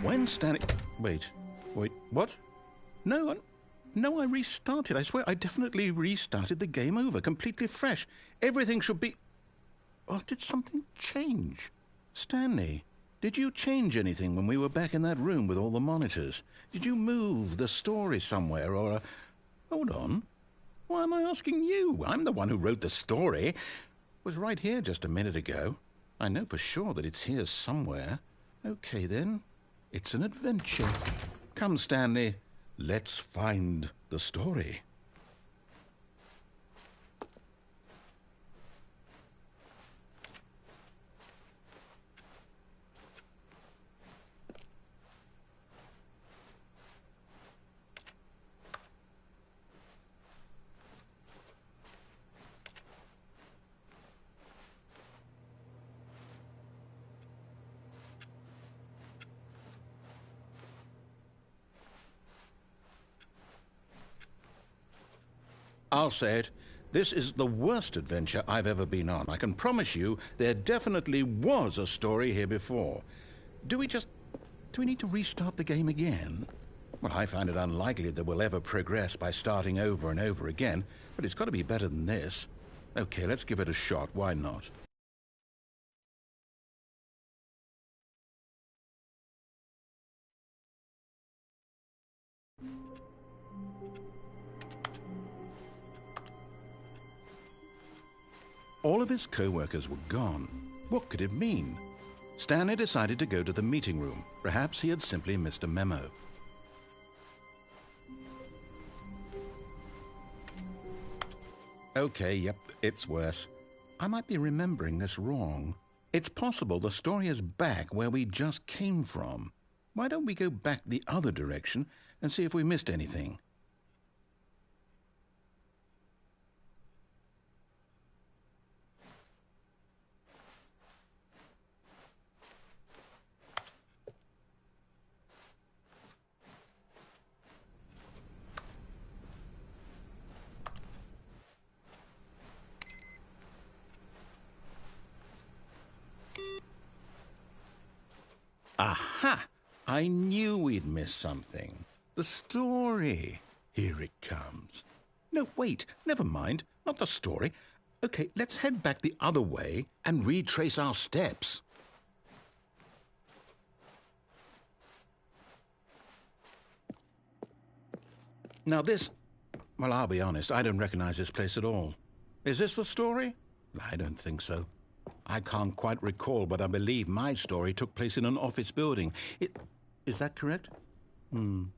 Speaker 3: When Stanley... Wait, what? No, I restarted. I swear I definitely restarted the game over, completely fresh. Everything should be... Oh, did something change? Stanley, did you change anything when we were back in that room with all the monitors? Did you move the story somewhere or... Hold on. Why am I asking you? I'm the one who wrote the story. It was right here just a minute ago. I know for sure that it's here somewhere. Okay, then. It's an adventure. Come, Stanley. Let's find the story. I'll say it. This is the worst adventure I've ever been on. I can promise you there definitely was a story here before. Do we need to restart the game again? Well, I find it unlikely that we'll ever progress by starting over and over again, but it's got to be better than this. Okay, let's give it a shot. Why not? All of his co-workers were gone. What could it mean? Stanley decided to go to the meeting room. Perhaps he had simply missed a memo. Okay, yep, it's worse. I might be remembering this wrong. It's possible the story is back where we just came from. Why don't we go back the other direction and see if we missed anything? Aha! I knew we'd miss something. The story. Here it comes. No, wait, never mind. Not the story. Okay, let's head back the other way and retrace our steps. Now this... Well, I'll be honest, I don't recognize this place at all. Is this the story? I don't think so. I can't quite recall, but I believe my story took place in an office building. Is that correct? Do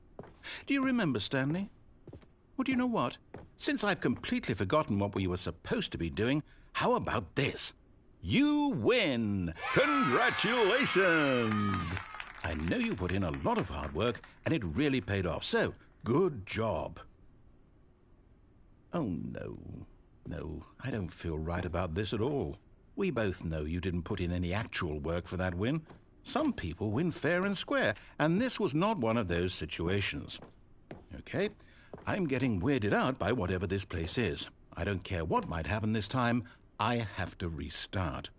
Speaker 3: you remember, Stanley? Well, do you know what? Since I've completely forgotten what we were supposed to be doing, how about this? You win! Congratulations! I know you put in a lot of hard work, and it really paid off, so good job. Oh, no. No, I don't feel right about this at all. We both know you didn't put in any actual work for that win. Some people win fair and square, and this was not one of those situations. Okay, I'm getting weirded out by whatever this place is. I don't care what might happen this time. I have to restart.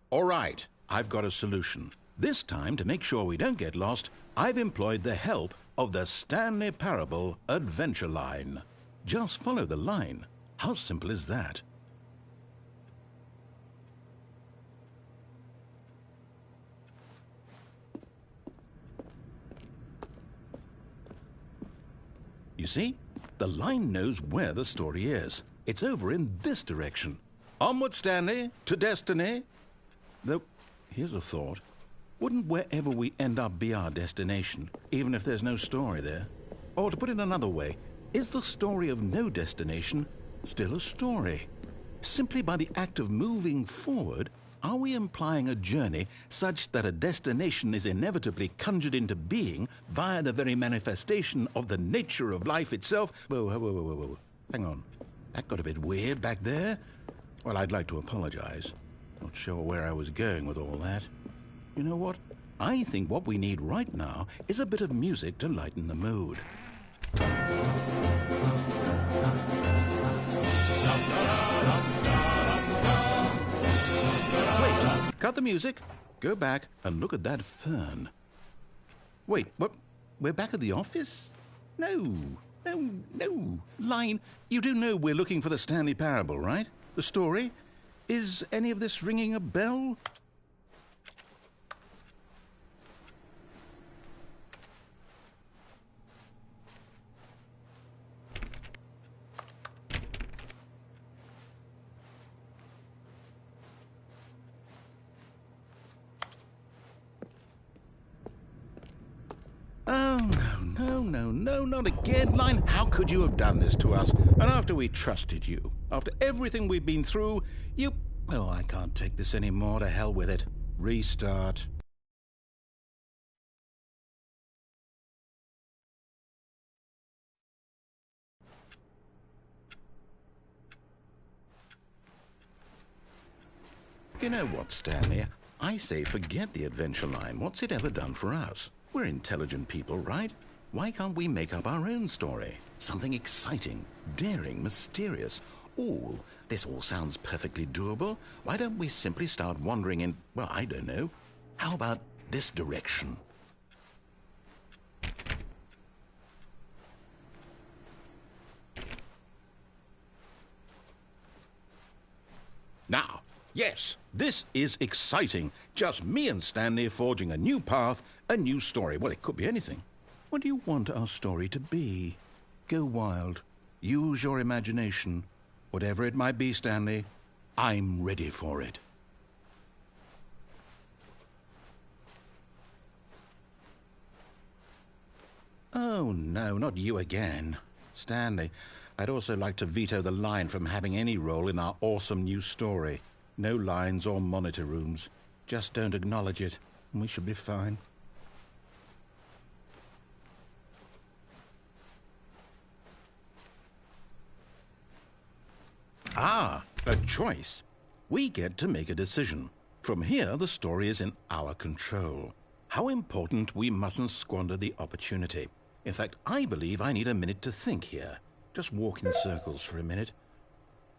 Speaker 3: All right, I've got a solution. This time, to make sure we don't get lost, I've employed the help of the Stanley Parable Adventure Line. Just follow the line. How simple is that? You see? The line knows where the story is. It's over in this direction. Onward, Stanley, to destiny. Though, here's a thought. Wouldn't wherever we end up be our destination, even if there's no story there? Or to put it another way, is the story of no destination still a story? Simply by the act of moving forward, are we implying a journey such that a destination is inevitably conjured into being via the very manifestation of the nature of life itself? Whoa. Hang on. That got a bit weird back there. Well, I'd like to apologize. Not sure where I was going with all that. You know what? I think what we need right now is a bit of music to lighten the mood. Wait, cut the music. Go back and look at that fern. Wait, what? We're back at the office? No. Line, you do know we're looking for the Stanley Parable, right? The story? Is any of this ringing a bell? Oh, no, not again, Line. How could you have done this to us? And after we trusted you, after everything we've been through, you... Oh, I can't take this anymore. To hell with it. Restart. You know what, Stanley? I say forget the adventure line. What's it ever done for us? We're intelligent people, right? Why can't we make up our own story? Something exciting, daring, mysterious. Ooh, this all sounds perfectly doable. Why don't we simply start wandering in, well, I don't know. How about this direction? Now, yes, this is exciting. Just me and Stanley forging a new path, a new story. Well, it could be anything. What do you want our story to be? Go wild. Use your imagination. Whatever it might be, Stanley, I'm ready for it. Oh, no, not you again. Stanley, I'd also like to veto the line from having any role in our awesome new story. No lines or monitor rooms. Just don't acknowledge it, and we should be fine. Ah, a choice. We get to make a decision. From here, the story is in our control. How important we mustn't squander the opportunity. In fact, I believe I need a minute to think here. Just walk in circles for a minute.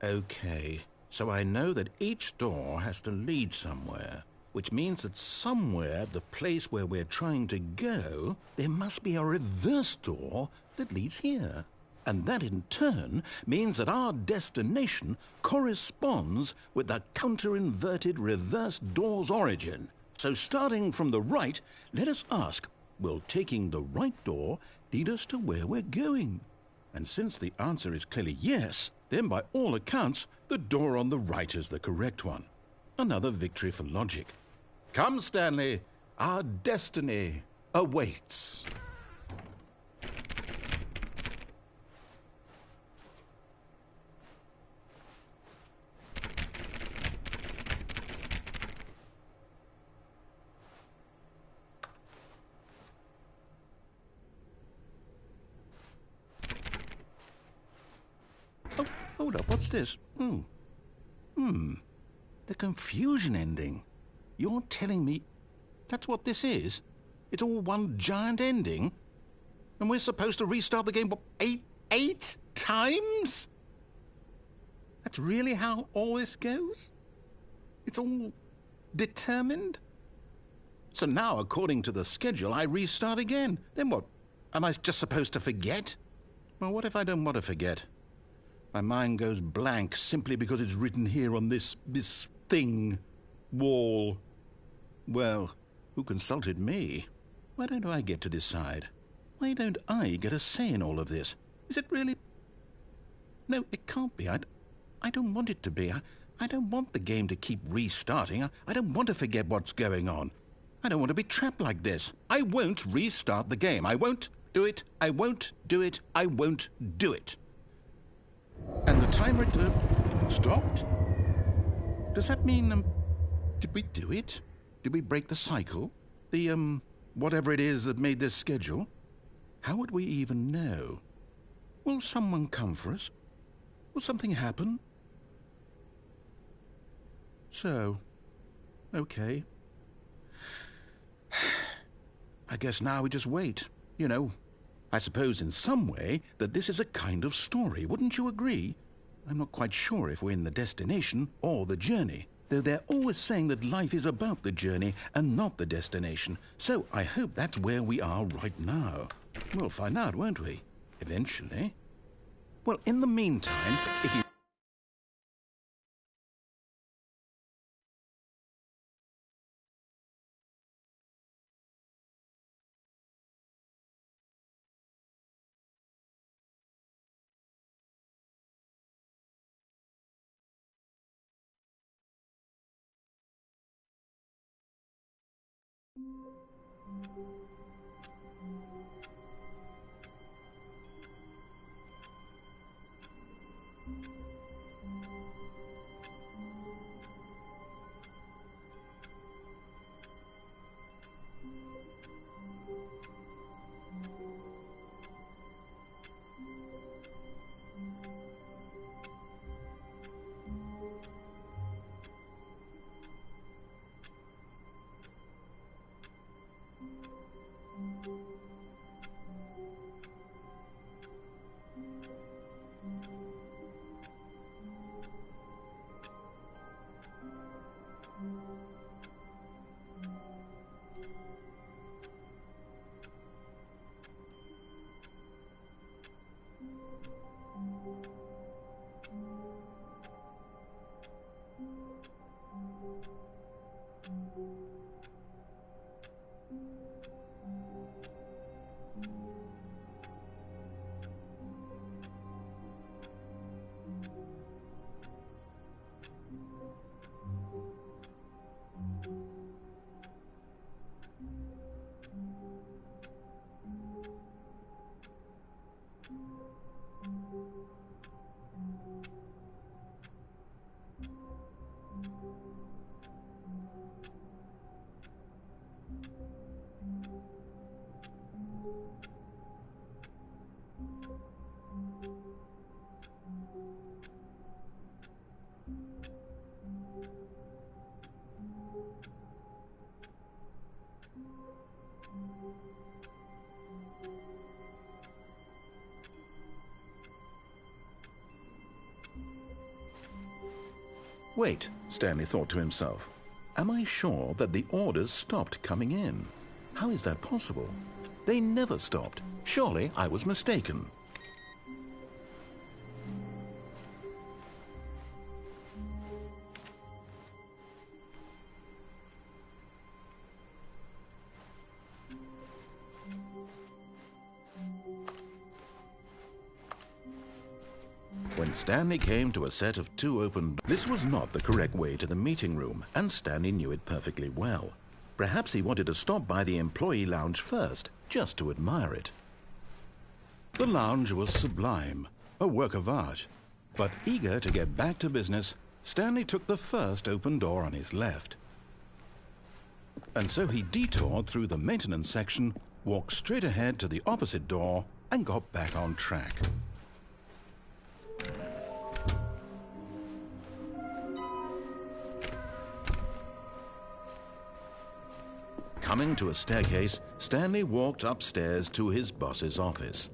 Speaker 3: Okay, so I know that each door has to lead somewhere, which means that somewhere, the place where we're trying to go, there must be a reverse door that leads here. And that in turn means that our destination corresponds with the counter-inverted reverse door's origin. So starting from the right, let us ask, will taking the right door lead us to where we're going? And since the answer is clearly yes, then by all accounts, the door on the right is the correct one. Another victory for logic. Come, Stanley, our destiny awaits. Hold up, what's this? The confusion ending. You're telling me that's what this is? It's all one giant ending? And we're supposed to restart the game, what, eight times? That's really how all this goes? It's all
Speaker 4: Determined? So now, according to the schedule, I restart again. Then what? Am I just supposed to forget? Well, what if I don't want to forget? My mind goes blank simply because it's written here on this thing, wall. Well, who consulted me? Why don't I get to decide? Why don't I get a say in all of this? Is it really? No, it can't be. I don't want it to be. I don't want the game to keep restarting. I don't want to forget what's going on. I don't want to be trapped like this. I won't restart the game. I won't do it. I won't do it. I won't do it. And the timer stopped? Does that mean, did we do it? Did we break the cycle? The, whatever it is that made this schedule? How would we even know? Will someone come for us? Will something happen? So, okay. I guess now we just wait, you know. I suppose in some way that this is a kind of story, wouldn't you agree? I'm not quite sure if we're in the destination or the journey, though they're always saying that life is about the journey and not the destination. So I hope that's where we are right now. We'll find out, won't we? Eventually. Well, in the meantime, if you... Wait, Stanley thought to himself. Am I sure that the orders stopped coming in? How is that possible? They never stopped. Surely I was mistaken. When Stanley came to a set of 2 open... This was not the correct way to the meeting room, and Stanley knew it perfectly well. Perhaps he wanted to stop by the employee lounge first, just to admire it. The lounge was sublime, a work of art. But eager to get back to business, Stanley took the first open door on his left. And so he detoured through the maintenance section, walked straight ahead to the opposite door, and got back on track. Coming to a staircase, Stanley walked upstairs to his boss's office.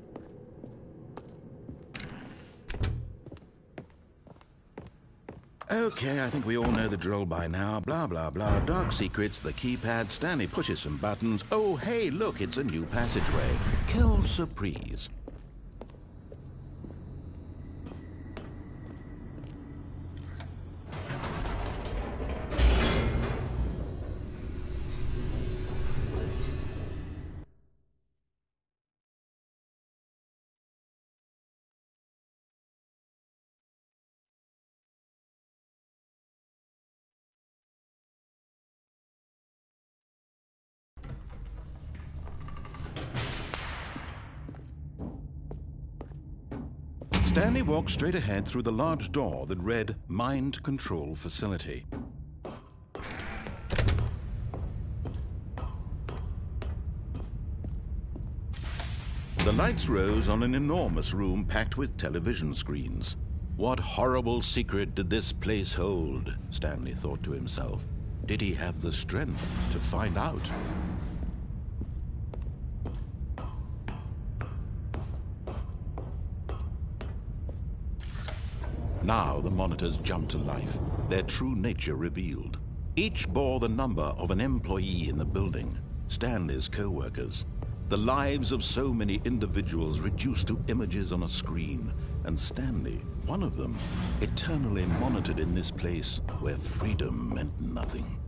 Speaker 4: Okay, I think we all know the drill by now. Blah, blah, blah. Dark secrets, the keypad. Stanley pushes some buttons. Oh, hey, look, it's a new passageway. Quelle surprise. Stanley walked straight ahead through the large door that read Mind Control Facility. The lights rose on an enormous room packed with television screens. What horrible secret did this place hold? Stanley thought to himself. Did he have the strength to find out? Now the monitors jumped to life, their true nature revealed. Each bore the number of an employee in the building, Stanley's co-workers. The lives of so many individuals reduced to images on a screen, and Stanley, one of them, eternally monitored in this place where freedom meant nothing.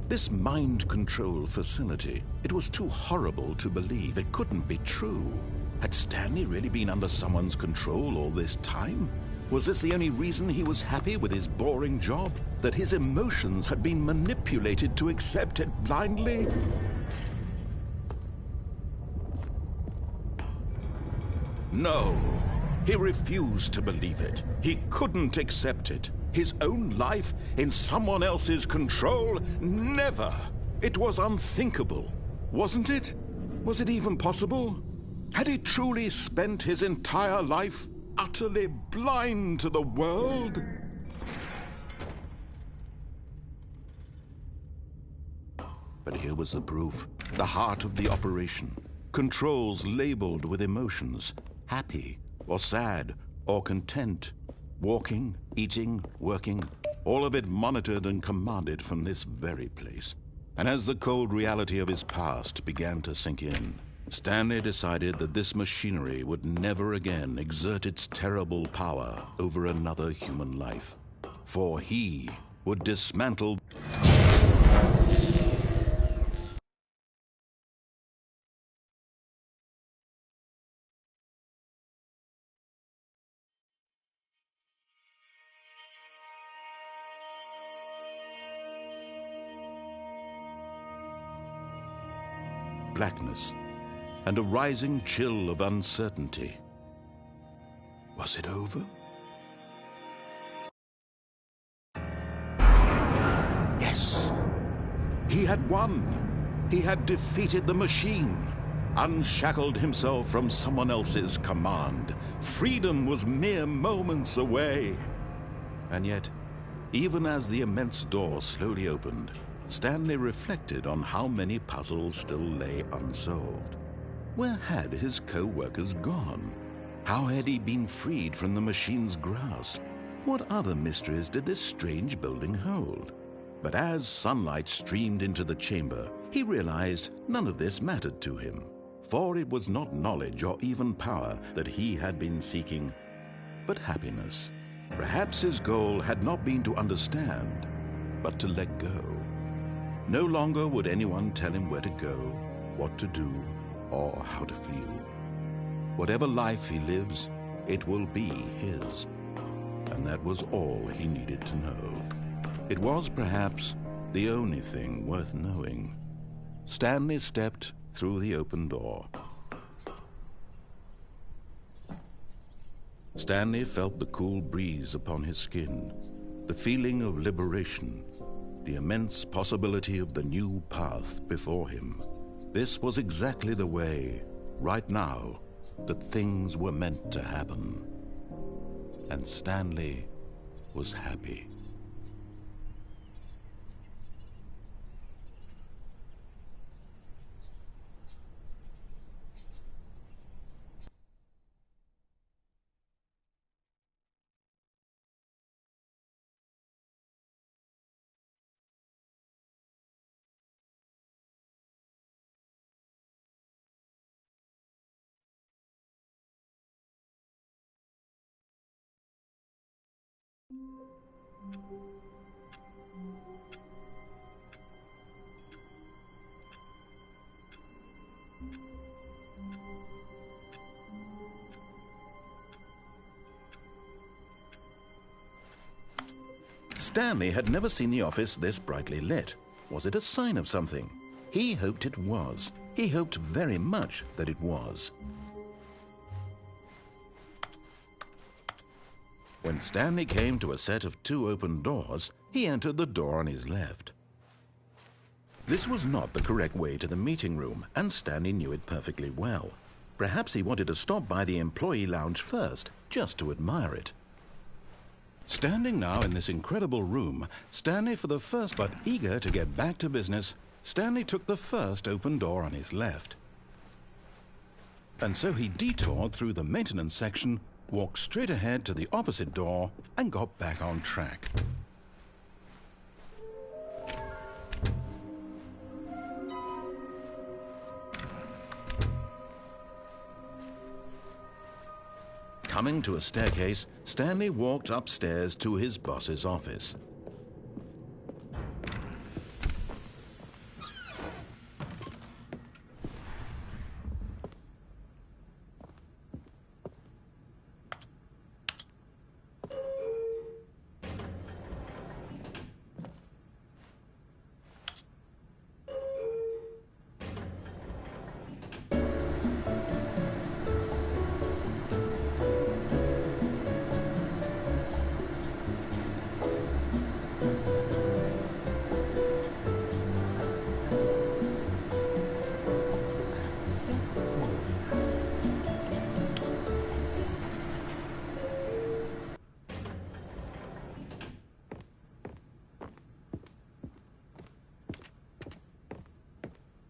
Speaker 4: This mind control facility, it was too horrible to believe. It couldn't be true. Had Stanley really been under someone's control all this time? Was this the only reason he was happy with his boring job? That his emotions had been manipulated to accept it blindly? No, he refused to believe it. He couldn't accept it. His own life in someone else's control? Never! It was unthinkable, wasn't it? Was it even possible? Had he truly spent his entire life utterly blind to the world? But here was the proof, the heart of the operation. Controls labeled with emotions, happy or sad or content. Walking, eating, working, all of it monitored and commanded from this very place. And as the cold reality of his past began to sink in, Stanley decided that this machinery would never again exert its terrible power over another human life. For he would dismantle blackness and a rising chill of uncertainty. Was it over? Yes! He had won! He had defeated the machine, unshackled himself from someone else's command. Freedom was mere moments away. And yet, even as the immense door slowly opened, Stanley reflected on how many puzzles still lay unsolved. Where had his co-workers gone? How had he been freed from the machine's grasp? What other mysteries did this strange building hold? But as sunlight streamed into the chamber, he realized none of this mattered to him, for it was not knowledge or even power that he had been seeking, but happiness. Perhaps his goal had not been to understand, but to let go. No longer would anyone tell him where to go, what to do, or how to feel. Whatever life he lives, it will be his. And that was all he needed to know. It was perhaps the only thing worth knowing. Stanley stepped through the open door. Stanley felt the cool breeze upon his skin, the feeling of liberation, the immense possibility of the new path before him. This was exactly the way, right now, that things were meant to happen. And Stanley was happy.
Speaker 3: Stanley had never seen the office this brightly lit. Was it a sign of something? He hoped it was. He hoped very much that it was. When Stanley came to a set of 2 open doors, he entered the door on his left. This was not the correct way to the meeting room, and Stanley knew it perfectly well. Perhaps he wanted to stop by the employee lounge first, just to admire it. Standing now in this incredible room, Stanley for the first but eager to get back to business, Stanley took the first open door on his left. And so he detoured through the maintenance section, walked straight ahead to the opposite door, and got back on track. Coming to a staircase, Stanley walked upstairs to his boss's office.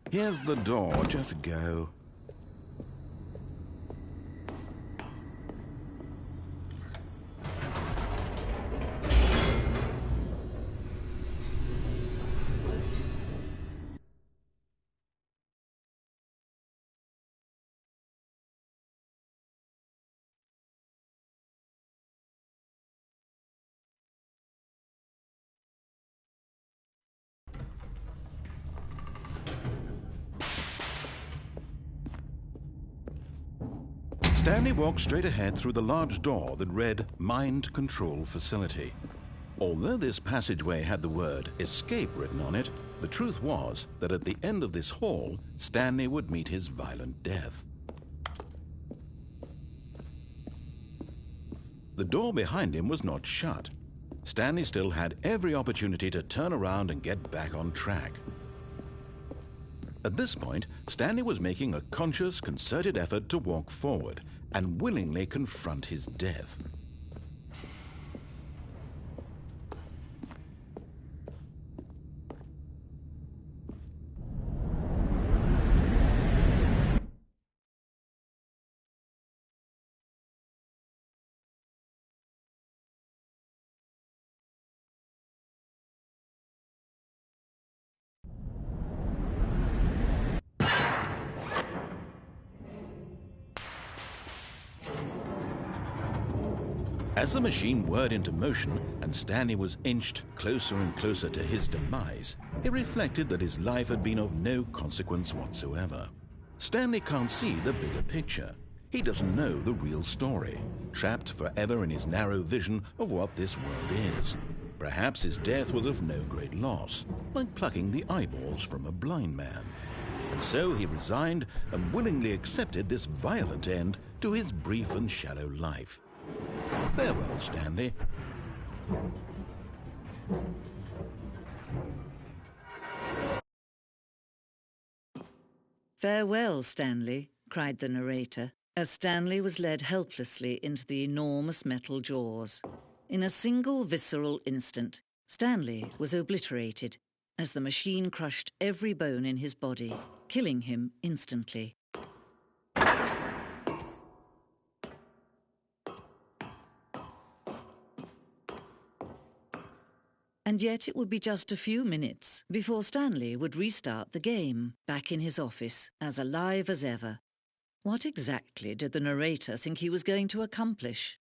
Speaker 3: Here's the door, just go. Stanley walked straight ahead through the large door that read Mind Control Facility. Although this passageway had the word escape written on it, the truth was that at the end of this hall, Stanley would meet his violent death. The door behind him was not shut. Stanley still had every opportunity to turn around and get back on track. At this point, Stanley was making a conscious, concerted effort to walk forward and willingly confront his death. As the machine whirred into motion and Stanley was inched closer and closer to his demise, he reflected that his life had been of no consequence whatsoever. Stanley can't see the bigger picture. He doesn't know the real story, trapped forever in his narrow vision of what this world is. Perhaps his death was of no great loss, like plucking the eyeballs from a blind man. And so he resigned and willingly accepted this violent end to his brief and shallow life. Farewell, Stanley.
Speaker 5: "Farewell, Stanley," cried the narrator, as Stanley was led helplessly into the enormous metal jaws. In a single visceral instant, Stanley was obliterated as the machine crushed every bone in his body, killing him instantly. And yet it would be just a few minutes before Stanley would restart the game, back in his office, as alive as ever. What exactly did the narrator think he was going to accomplish?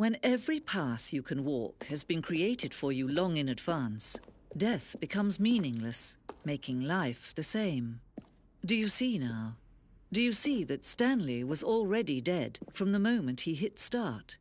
Speaker 5: When every path you can walk has been created for you long in advance, death becomes meaningless, making life the same. Do you see now? Do you see that Stanley was already dead from the moment he hit start?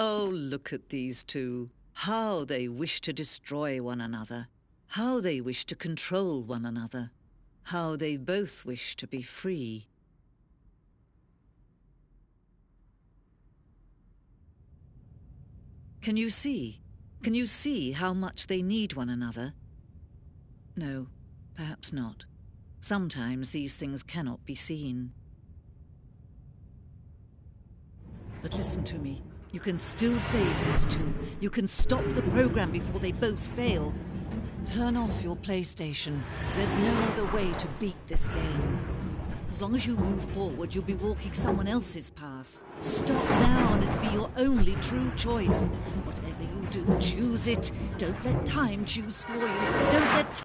Speaker 5: Oh, look at these two. How they wish to destroy one another. How they wish to control one another. How they both wish to be free. Can you see? Can you see how much they need one another? No, perhaps not. Sometimes these things cannot be seen. But listen to me. You can still save these two. You can stop the program before they both fail. Turn off your PlayStation. There's no other way to beat this game. As long as you move forward, you'll be walking someone else's path. Stop now and it'll be your only true choice. Whatever you do, choose it. Don't let time choose for you. Don't let...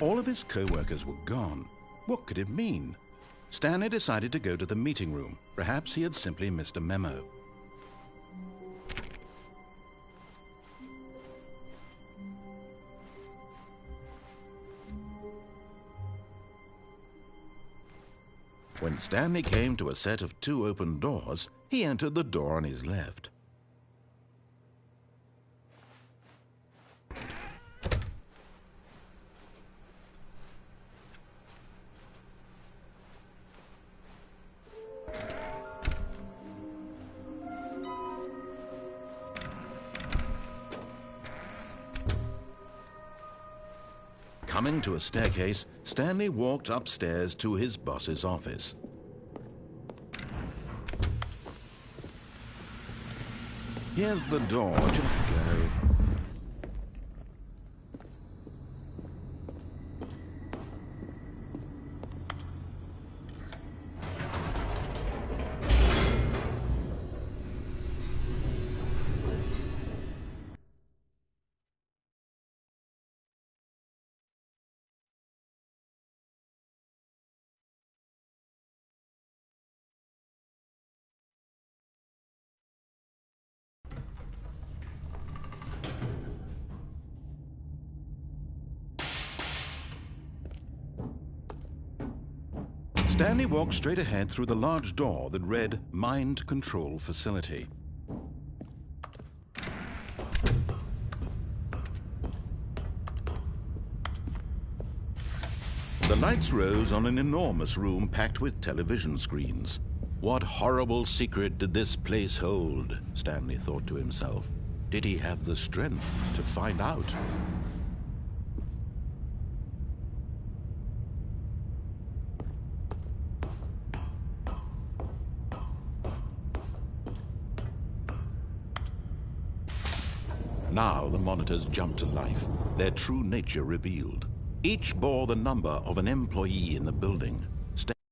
Speaker 4: All of his co-workers were gone. What could it mean? Stanley decided to go to the meeting room. Perhaps he had simply missed a memo. When Stanley came to a set of 2 open doors, he entered the door on his left. Coming to a staircase, Stanley walked upstairs to his boss's office. Here's the door, just go.
Speaker 3: Stanley walked straight ahead through the large door that read Mind Control Facility. The lights rose on an enormous room packed with television screens. What horrible secret did this place hold? Stanley thought to himself. Did he have the strength to find out? Now the monitors jumped to life, their true nature revealed. Each bore the number of an employee in the building.